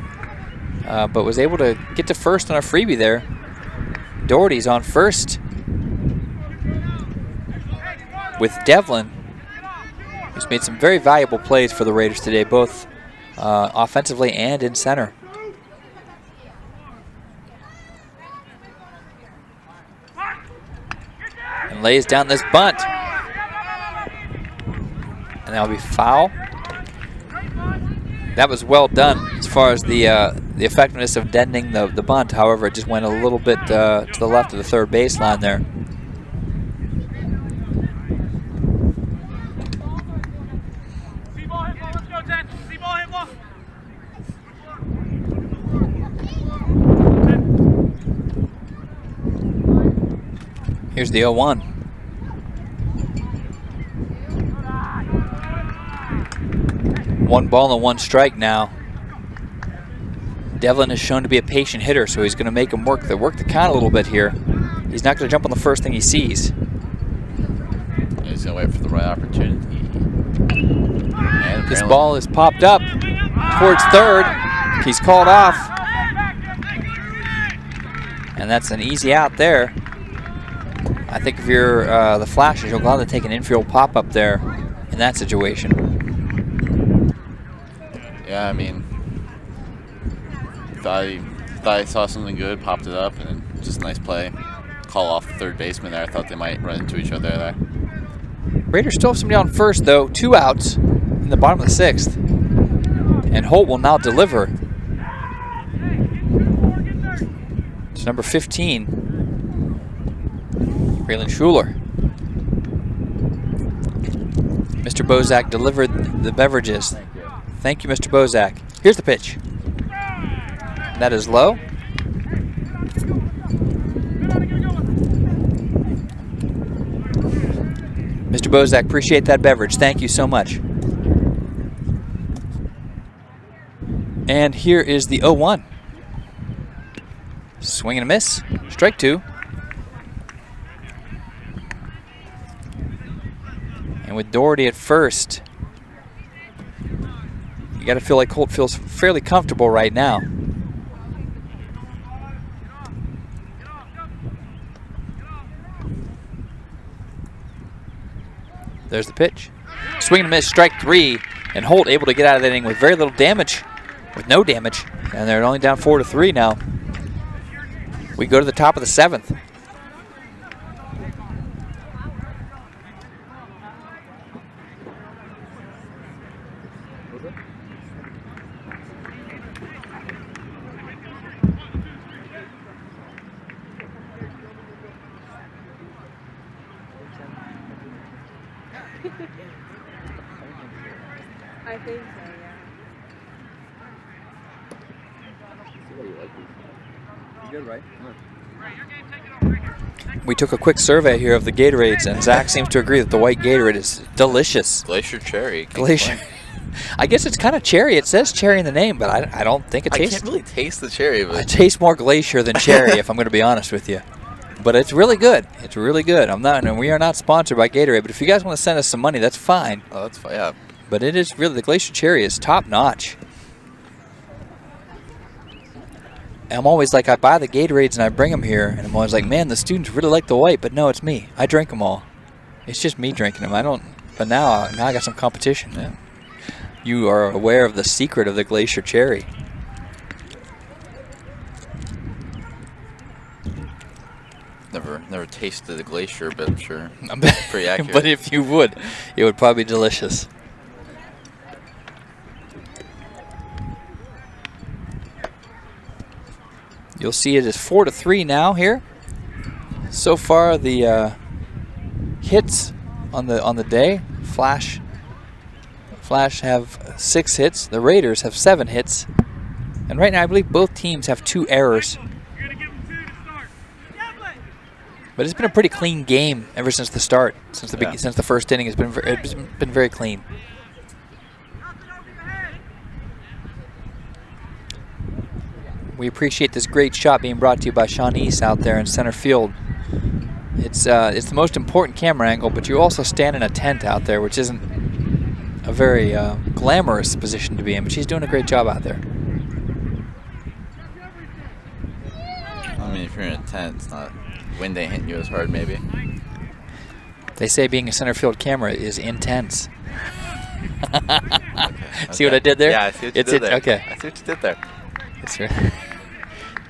but was able to get to first on a freebie there. Doherty's on first with Devlin, who's made some very valuable plays for the Raiders today, both offensively and in center. And lays down this bunt. And that'll be foul. That was well done as far as the effectiveness of deadening the bunt. However, it just went a little bit to the left of the third baseline there. Here's the 0-1. One ball and 1 strike now. Devlin is shown to be a patient hitter, so he's going to make him work the count a little bit here. He's not going to jump on the first thing he sees. He's going to wait for the right opportunity. This ball is popped up towards third. He's called off. And that's an easy out there. I think if you're the Flashes, you'll gladly take an infield pop-up there in that situation. Yeah, I mean, thought he saw something good, popped it up, and just a nice play. Call off the third baseman there. I thought they might run into each other there. Raiders still have somebody on first, though. 2 outs in the bottom of the 6th. And Holt will now deliver. It's number 15. Braylon Schuler. Mr. Bozak delivered the beverages. Thank you, Mr. Bozak. Here's the pitch. That is low. Mr. Bozak, appreciate that beverage. Thank you so much. And here is the 0-1. Swing and a miss. Strike 2. And with Doherty at first, got to feel like Colt feels fairly comfortable right now. There's the pitch. Swing and a miss, strike 3, and Holt able to get out of that inning with very little damage, with no damage, and they're only down 4-3 now. We go to the top of the 7th. I think so, yeah. Good, right? We took a quick survey here of the Gatorades, and Zach seems to agree that the white Gatorade is delicious. Glacier cherry. Glacier. I guess it's kind of cherry. It says cherry in the name, but I don't think it tastes. I can't really taste the cherry, but It tastes more glacier than cherry, if I'm going to be honest with you. But it's really good. It's really good. And we are not sponsored by Gatorade, but if you guys want to send us some money, that's fine. oh, that's fine. Yeah. But it is really, the glacier cherry is top notch. And I'm always like, I buy the Gatorades and I bring them here, and I'm always like, man, the students really like the white, but no, it's me. I drink them all. It's just me drinking them. I don't. But now I got some competition. Yeah. You are aware of the secret of the glacier cherry. Never tasted the glacier, but I'm sure I'm pretty accurate. But if you would, it would probably be delicious. You'll see it is 4-3 now here. So far, the hits on the day, Flash have 6 hits. The Raiders have 7 hits, and right now I believe both teams have 2 errors. But it's been a pretty clean game ever since the start, since the first inning. It's been very clean. We appreciate this great shot being brought to you by Sean East out there in center field. It's the most important camera angle, but you also stand in a tent out there, which isn't a very glamorous position to be in, but she's doing a great job out there. I mean, if you're in a tent, it's not, wind ain't hitting you as hard, maybe. They say being a center field camera is intense. Okay. See what I did there? Yeah, I see what you did there. Okay. I see what you did there.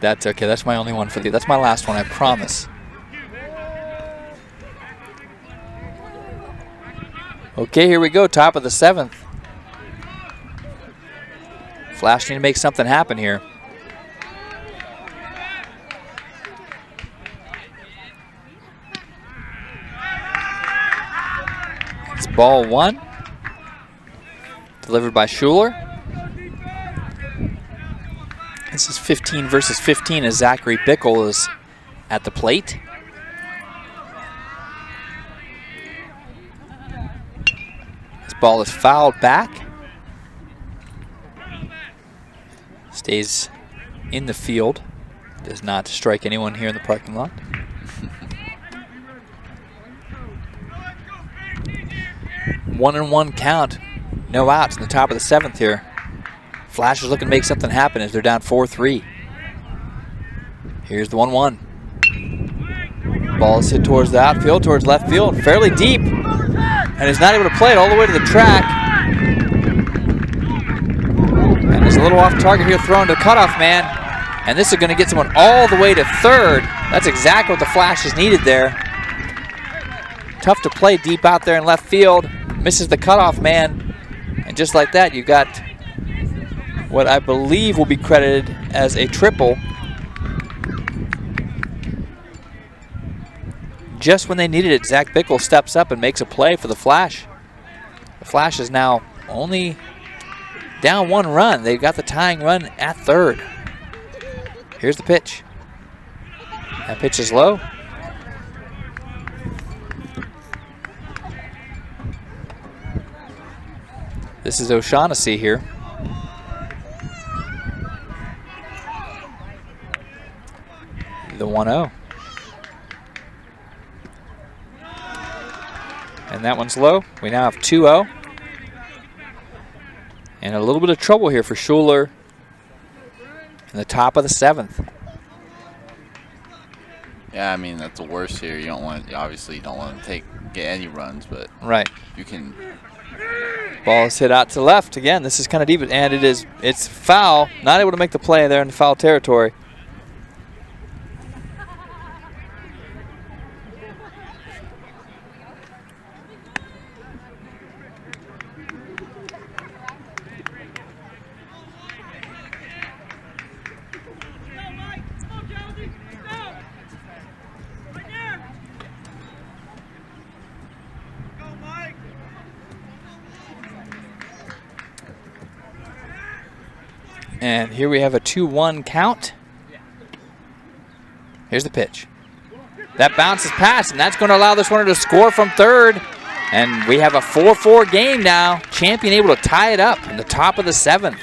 That's okay. That's my only one for you. That's my last one, I promise. Okay, here we go. Top of the 7th. Flash need to make something happen here. It's ball 1. Delivered by Schuler. This is 15 versus 15 as Zachary Bickle is at the plate. This ball is fouled back. Stays in the field. Does not strike anyone here in the parking lot. One and one count. No outs in the top of the 7th here. Flash is looking to make something happen as they're down 4-3. Here's the 1-1. Ball is hit towards the outfield, towards left field, fairly deep. And is not able to play it all the way to the track. And there's a little off target here thrown to the cutoff man. And this is going to get someone all the way to third. That's exactly what the Flash has needed there. Tough to play deep out there in left field. Misses the cutoff man. And just like that, you got what I believe will be credited as a triple. Just when they needed it, Zach Bickle steps up and makes a play for the Flash. The Flash is now only down 1 run. They've got the tying run at third. Here's the pitch. That pitch is low. This is O'Shaughnessy here. The 1-0. And that one's low. We now have 2-0. And a little bit of trouble here for Schuler in the top of the 7th. Yeah, I mean, that's the worst here. You don't want, obviously, you don't want to get any runs, but right. You can. Ball is hit out to left again. This is kind of deep, and it's foul. Not able to make the play there in the foul territory. And here we have a 2-1 count. Here's the pitch. That bounces past, and that's going to allow this runner to score from third. And we have a 4-4 game now. Champion able to tie it up in the top of the 7th.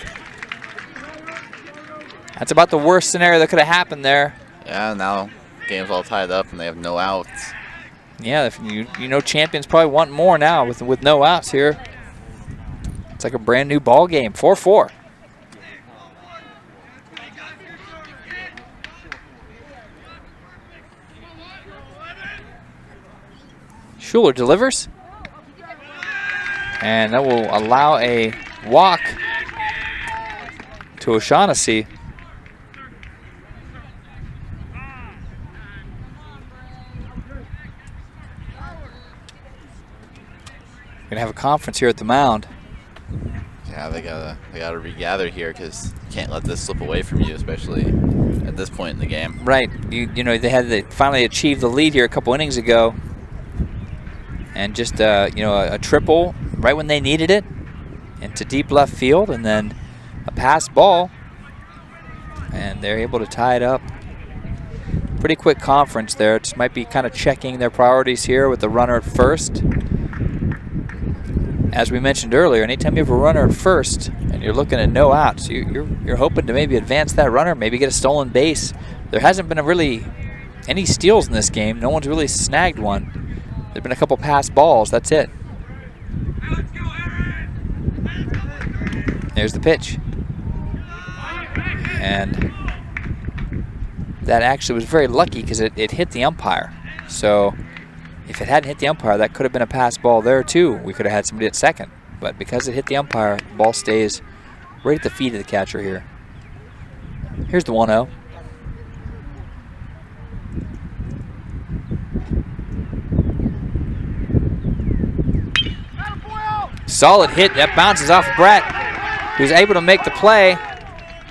That's about the worst scenario that could have happened there. Yeah, now game's all tied up, and they have no outs. Yeah, if you know Champions probably want more now with no outs here. It's like a brand new ball game, 4-4. Schuler delivers, and that will allow a walk to O'Shaughnessy. We're gonna have a conference here at the mound. Yeah, they gotta regather here because you can't let this slip away from you, especially at this point in the game. Right, you know they finally achieved the lead here a couple innings ago. And just a triple right when they needed it into deep left field, and then a pass ball, and they're able to tie it up. Pretty quick conference there. Just might be kind of checking their priorities here with the runner at first. As we mentioned earlier, anytime you have a runner at first and you're looking at no outs, you're hoping to maybe advance that runner, maybe get a stolen base. There hasn't been really any steals in this game. No one's really snagged one. There've been a couple pass balls, that's it. There's the pitch. And that actually was very lucky because it hit the umpire. So if it hadn't hit the umpire, that could have been a pass ball there too. We could have had somebody at second. But because it hit the umpire, the ball stays right at the feet of the catcher here. Here's the 1-0. Solid hit. That bounces off Brett, who's able to make the play.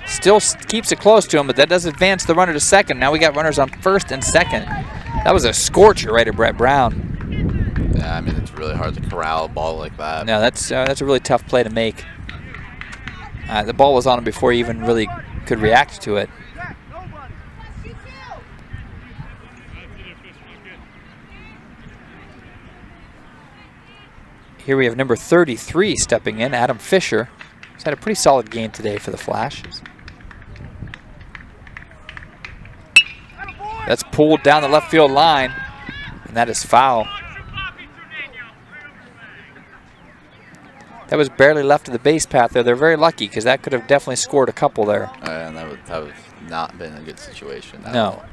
Still keeps it close to him, but that does advance the runner to second. Now we got runners on first and second. That was a scorcher right at Brett Brown. Yeah, I mean, it's really hard to corral a ball like that. No, that's a really tough play to make. The ball was on him before he even really could react to it. Here we have number 33 stepping in, Adam Fisher. He's had a pretty solid game today for the Flash. That's pulled down the left field line, and that is foul. That was barely left of the base path there. They're very lucky because that could have definitely scored a couple there. And that would have not been a good situation. No.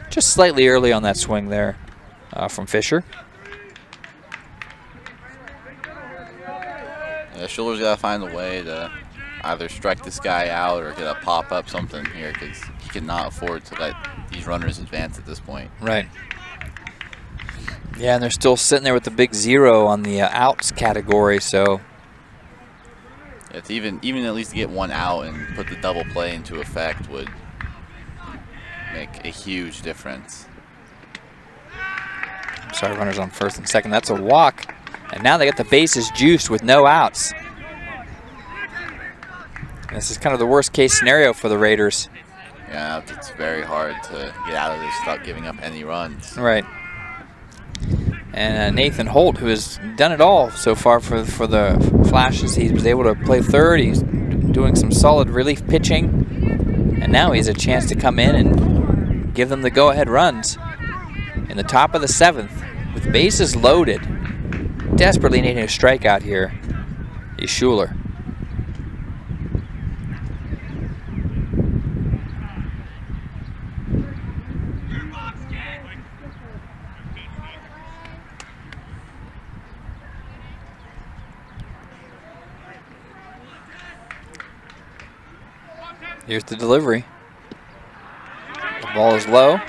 Just slightly early on that swing there from Fisher. Yeah, Schuler's got to find a way to either strike this guy out or get a pop-up something here because he cannot afford to let these runners advance at this point. Right. Yeah, and they're still sitting there with the big 0 on the outs category, so. Yeah, to even at least get one out and put the double play into effect would make a huge difference. I'm sorry, runners on first and second. That's a walk. And now they got the bases juiced with no outs. This is kind of the worst case scenario for the Raiders. Yeah, it's very hard to get out of this without giving up any runs. Right. And Nathan Holt, who has done it all so far for the Flashes, he was able to play third. He's doing some solid relief pitching. And now he has a chance to come in and give them the go-ahead runs. In the top of the 7th, with bases loaded, desperately needing a strikeout here, is Schuler. Here's the delivery. The ball is low.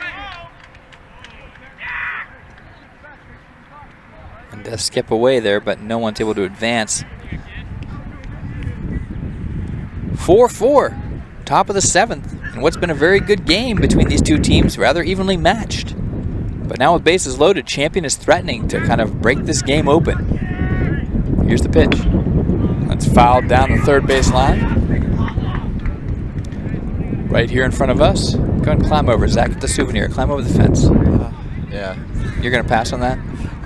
And does skip away there, but no one's able to advance. 4-4, top of the 7th. And what's been a very good game between these two teams, rather evenly matched. But now with bases loaded, Champion is threatening to kind of break this game open. Here's the pitch. That's fouled down the third base line. Right here in front of us. Go ahead and climb over, Zach, at the souvenir. Climb over the fence. Yeah. You're going to pass on that?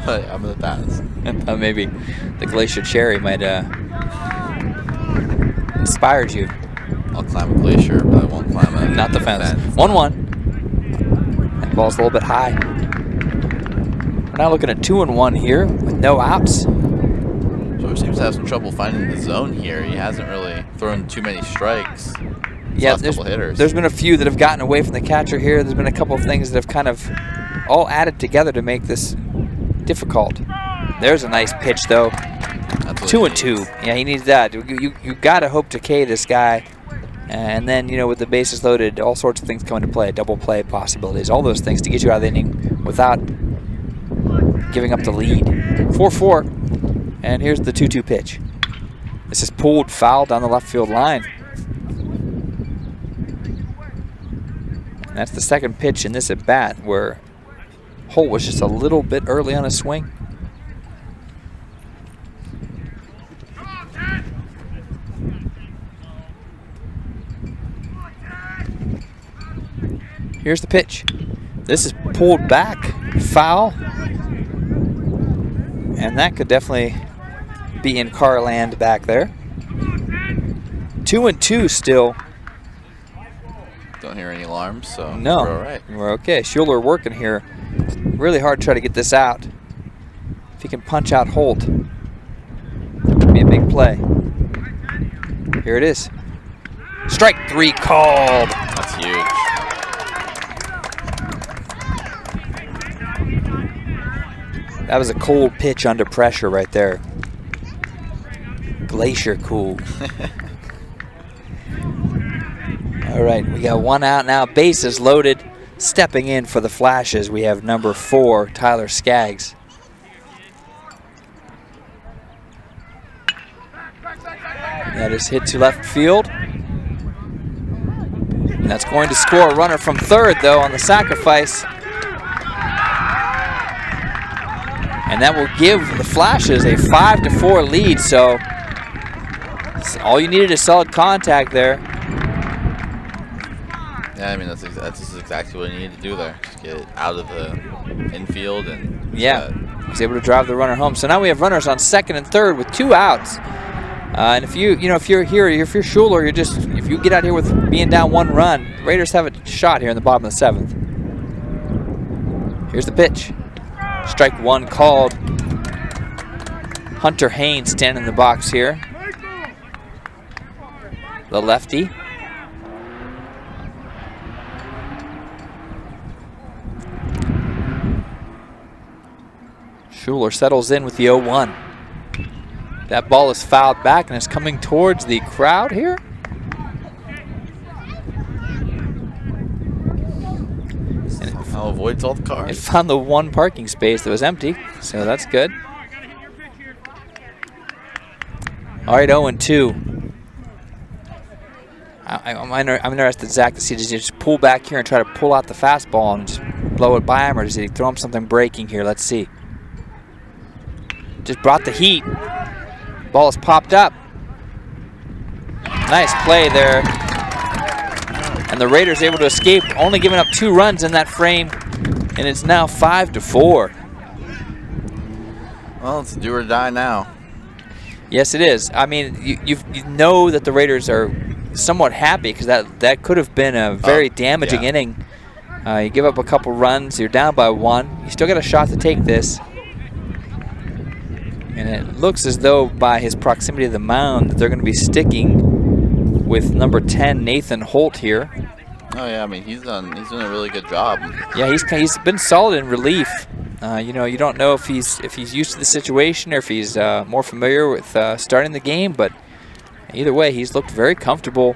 I'm going to pass. Maybe the Glacier Cherry might inspired you. I'll climb a glacier, but I won't climb a Not the fence. 1-1. That ball's a little bit high. We're now looking at 2-1 here with no outs. George seems to have some trouble finding the zone here. He hasn't really thrown too many strikes. Yeah, there's been a few that have gotten away from the catcher here. There's been a couple of things that have kind of all added together to make this difficult. There's a nice pitch, though. 2-2. Yeah, he needs that. You got to hope to K this guy. And then, you know, with the bases loaded, all sorts of things come into play. Double play possibilities, all those things to get you out of the inning without giving up the lead. 4-4. And here's the 2-2 pitch. This is pulled foul down the left field line. And that's the second pitch in this at bat where Holt was just a little bit early on his swing. Here's the pitch. This is pulled back, foul. And that could definitely be in car land back there. 2-2 still. Don't hear any alarms, so no, we're all right. We're okay. Schuler working here really hard to try to get this out. If he can punch out Holt, it'd be a big play. Here it is. Strike 3 called. That's huge. That was a cold pitch under pressure right there. Glacier cool. All right, we got one out now. Bases loaded. Stepping in for the Flashes, we have number 4, Tyler Skaggs. That is hit to left field. And that's going to score a runner from third, though, on the sacrifice. And that will give the Flashes a 5-4 lead. So all you needed is solid contact there. Yeah, I mean, that's exactly what you need to do there. Just get it out of the infield and yeah, he's able to drive the runner home. So now we have runners on second and third with 2 outs. And if you're Schuler, if you get out here with being down 1 run, Raiders have a shot here in the bottom of the 7th. Here's the pitch. Strike 1 called. Hunter Haynes standing in the box here. The lefty. Schuler settles in with the 0-1. That ball is fouled back and is coming towards the crowd here. Somehow avoids all the cars. It found the 1 parking space that was empty, so that's good. All right, 0-2. I'm interested, Zach, to see, does he just pull back here and try to pull out the fastball and just blow it by him, or does he throw him something breaking here? Let's see. Just brought the heat. Ball is popped up. Nice play there. And the Raiders able to escape, only giving up 2 runs in that frame, and it's now 5-4. Well, it's do or die now. Yes, it is. I mean, you know that the Raiders are somewhat happy because that could have been a very damaging inning. You give up a couple runs, you're down by 1. You still got a shot to take this. And it looks as though by his proximity to the mound that they're going to be sticking with number 10, Nathan Holt here. Oh yeah, I mean he's doing a really good job. Yeah, he's been solid in relief. You know, you don't know if he's used to the situation or if he's more familiar with starting the game, but either way, he's looked very comfortable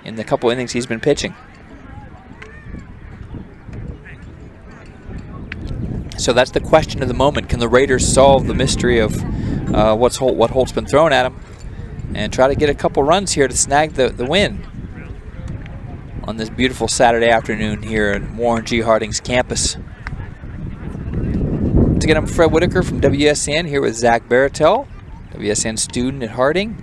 in the couple innings he's been pitching. So that's the question of the moment. Can the Raiders solve the mystery of what Holt's been thrown at them and try to get a couple runs here to snag the win on this beautiful Saturday afternoon here at Warren G. Harding's campus? Once again, I'm Fred Whitaker from WSCN here with Zach Baratel, WSCN student at Harding.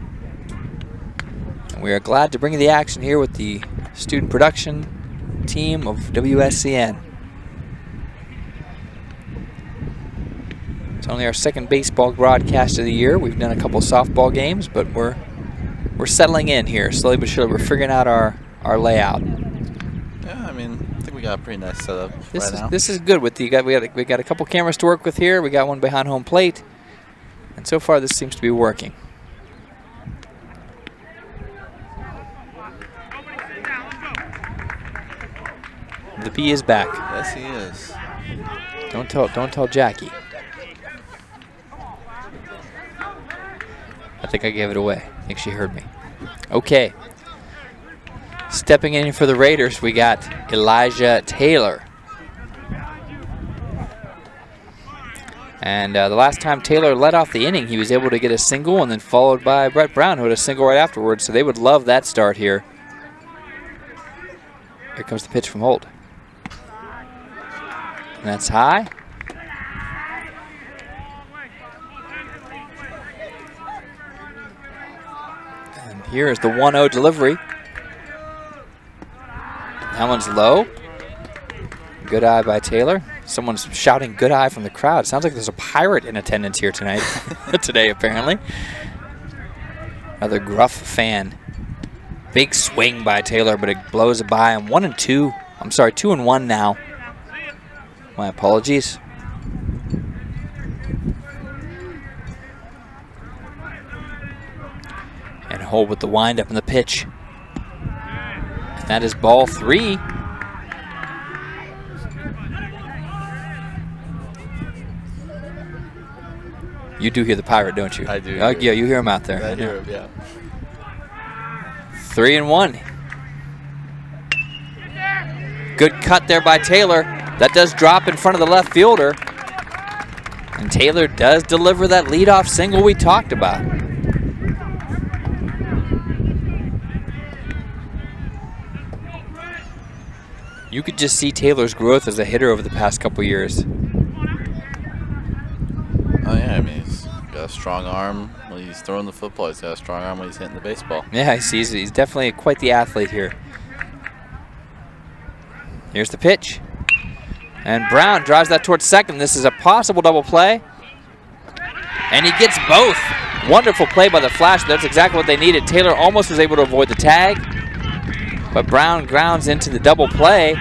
And we are glad to bring you the action here with the student production team of WSCN. It's only our second baseball broadcast of the year. We've done a couple softball games, but we're settling in here. Slowly but surely, we're figuring out our layout. Yeah, I mean, I think we got a pretty nice setup right now. This is good. We got a couple cameras to work with here. We got one behind home plate, and so far this seems to be working. The bee is back. Yes, he is. Don't tell Jackie. I think I gave it away. I think she heard me. Okay. Stepping in for the Raiders, we got Elijah Taylor. And the last time Taylor led off the inning, he was able to get a single and then followed by Brett Brown, who had a single right afterwards. So they would love that start here. Here comes the pitch from Holt. And that's high. And here is the 1-0 delivery. That one's low. Good eye by Taylor. Someone's shouting good eye from the crowd. Sounds like there's a pirate in attendance here tonight. Today, apparently. Another gruff fan. Big swing by Taylor, but it blows it by. I'm 1-2. I'm sorry, 2-1 now. My apologies. And Holt with the windup and the pitch. And that is ball 3. You do hear the pirate, don't you? I do. Oh, yeah, you hear him out there. I hear him, yeah. 3-1. Good cut there by Taylor. That does drop in front of the left fielder. And Taylor does deliver that leadoff single we talked about. You could just see Taylor's growth as a hitter over the past couple years. Oh, yeah, I mean, he's got a strong arm when he's throwing the football. He's got a strong arm when he's hitting the baseball. Yeah, he's definitely quite the athlete here. Here's the pitch. And Brown drives that towards second. This is a possible double play. And he gets both. Wonderful play by the Flash. That's exactly what they needed. Taylor almost was able to avoid the tag. But Brown grounds into the double play.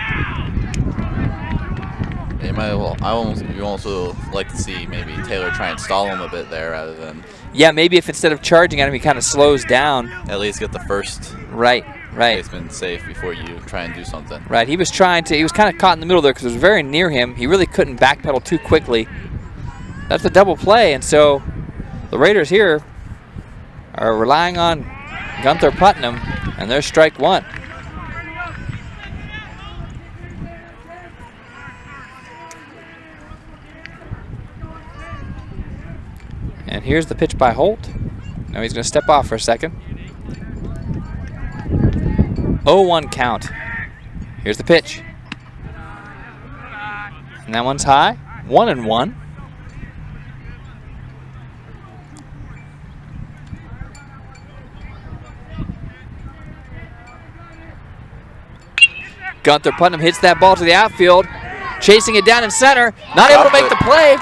You also like to see maybe Taylor try and stall him a bit there rather than... Yeah, maybe if instead of charging at him, he kind of slows down. At least get the first right. baseman safe before you try and do something. Right, he was kind of caught in the middle there because it was very near him. He really couldn't backpedal too quickly. That's the double play, and so the Raiders here are relying on Gunther Putnam, and there's strike one. And here's the pitch by Holt. Now he's going to step off for a second. 0-1 count. Here's the pitch. And that one's high. 1-1. Gunther Putnam hits that ball to the outfield. Chasing it down in center. Not able to make the play.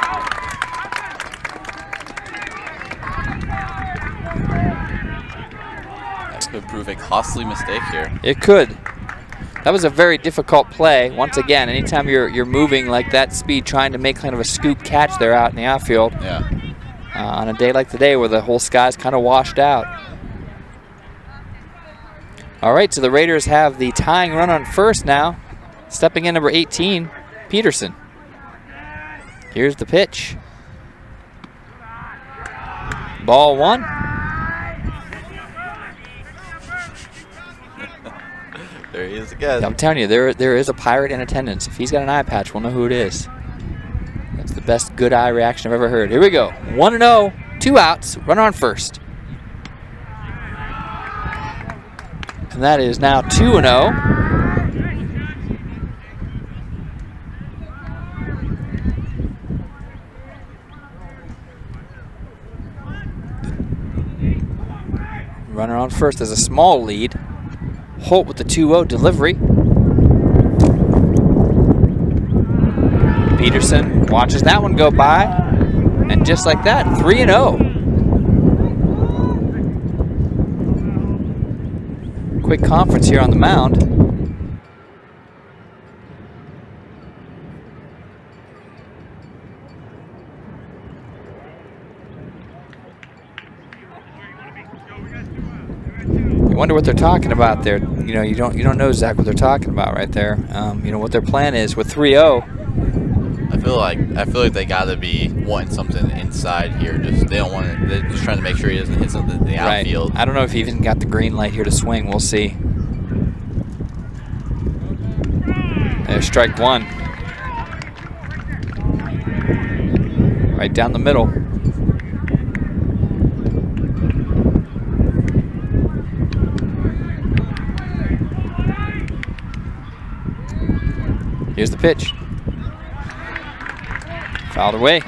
Could prove a costly mistake here. It could. That was a very difficult play. Once again, anytime you're moving like that speed, trying to make kind of a scoop catch there out in the outfield. Yeah. On a day like today where the whole sky's kind of washed out. All right, so the Raiders have the tying run on first now. Stepping in number 18, Peterson. Here's the pitch. Ball 1. There he is again. I'm telling you, there is a pirate in attendance. If he's got an eye patch, we'll know who it is. That's the best good eye reaction I've ever heard. Here we go. 1-0, 2 outs, runner on first. And that is now 2-0. Runner on first has a small lead. Holt with the 2-0 delivery. Peterson watches that one go by. And just like that, 3-0. Quick conference here on the mound. You wonder what they're talking about there. You know, you don't know, Zach, what they're talking about right there. You know what their plan is with 3-0. I feel like they gotta be wanting something inside here. They don't want it. They're just trying to make sure he doesn't hit something in the outfield. I don't know if he even got the green light here to swing. We'll see. There's strike one. Right down the middle. Here's the pitch. Fouled away. See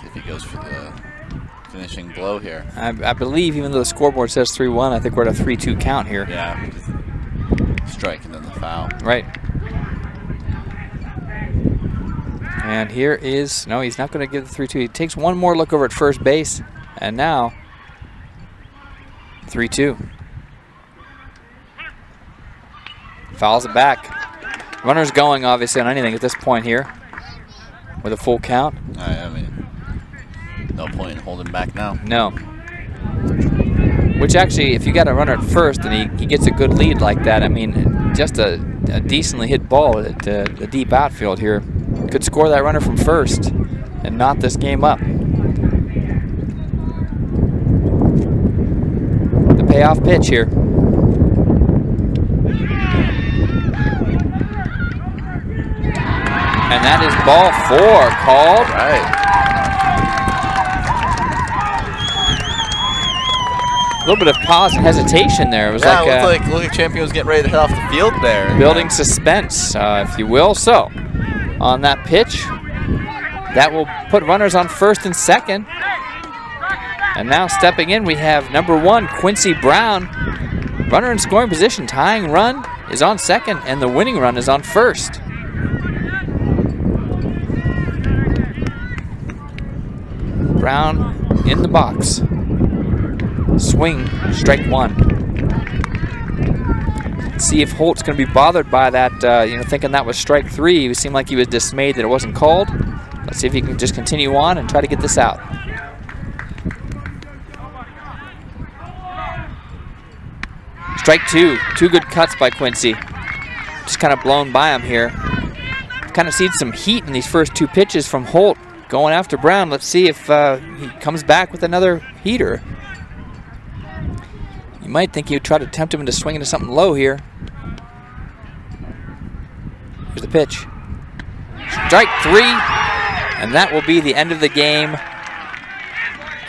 if he goes for the finishing blow here. I believe, even though the scoreboard says 3-1, I think we're at a 3-2 count here. Yeah. Strike and then the foul. Right. And here is, no, he's not going to give the 3-2. He takes one more look over at first base, and now 3-2. Fouls it back. Runner's going, obviously, on anything at this point here with a full count. I mean, no point in holding back now. No. Which actually, if you got a runner at first and he gets a good lead like that, I mean, just a decently hit ball at the deep outfield here could score that runner from first and knot this game up. The payoff pitch here. And that is ball 4 called. Right. A little bit of pause and hesitation there. It was looked like Champion was getting ready to head off the field there. Building suspense, if you will. So, on that pitch, that will put runners on first and second. And now stepping in, we have number 1, Quincy Brown. Runner in scoring position. Tying run is on second, and the winning run is on first. Brown in the box. Swing, strike 1. Let's see if Holt's going to be bothered by that, thinking that was strike 3. He seemed like he was dismayed that it wasn't called. Let's see if he can just continue on and try to get this out. Strike 2. 2 good cuts by Quincy. Just kind of blown by him here. Kind of seen some heat in these first 2 pitches from Holt going after Brown. Let's see if he comes back with another heater. You might think he would try to tempt him into swinging to something low here. Here's the pitch. Strike 3, and that will be the end of the game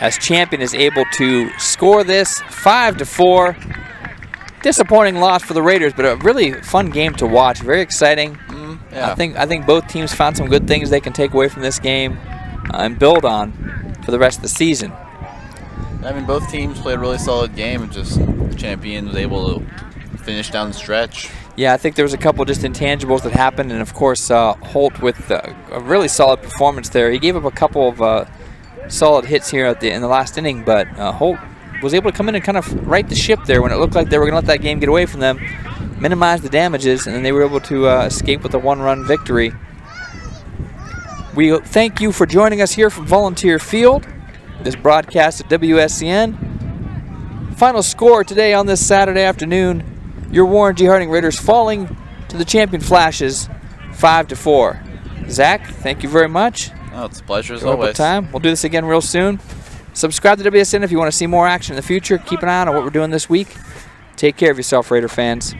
as Champion is able to score this 5-4. Disappointing loss for the Raiders, but a really fun game to watch. Very exciting. Yeah. I think both teams found some good things they can take away from this game and build on for the rest of the season. I mean, both teams played a really solid game, and just the Champion was able to finish down the stretch. Yeah, I think there was a couple just intangibles that happened, and of course Holt with a really solid performance there. He gave up a couple of solid hits here in the last inning, but Holt was able to come in and kind of right the ship there when it looked like they were going to let that game get away from them, minimize the damages, and then they were able to escape with a 1-run victory. We thank you for joining us here from Volunteer Field. This broadcast at WSCN. Final score today on this Saturday afternoon, your Warren G. Harding Raiders falling to the Champion Flashes 5-4. Zach, thank you very much. Oh, it's a pleasure as always. Time. We'll do this again real soon. Subscribe to WSN if you want to see more action in the future. Keep an eye on what we're doing this week. Take care of yourself, Raider fans.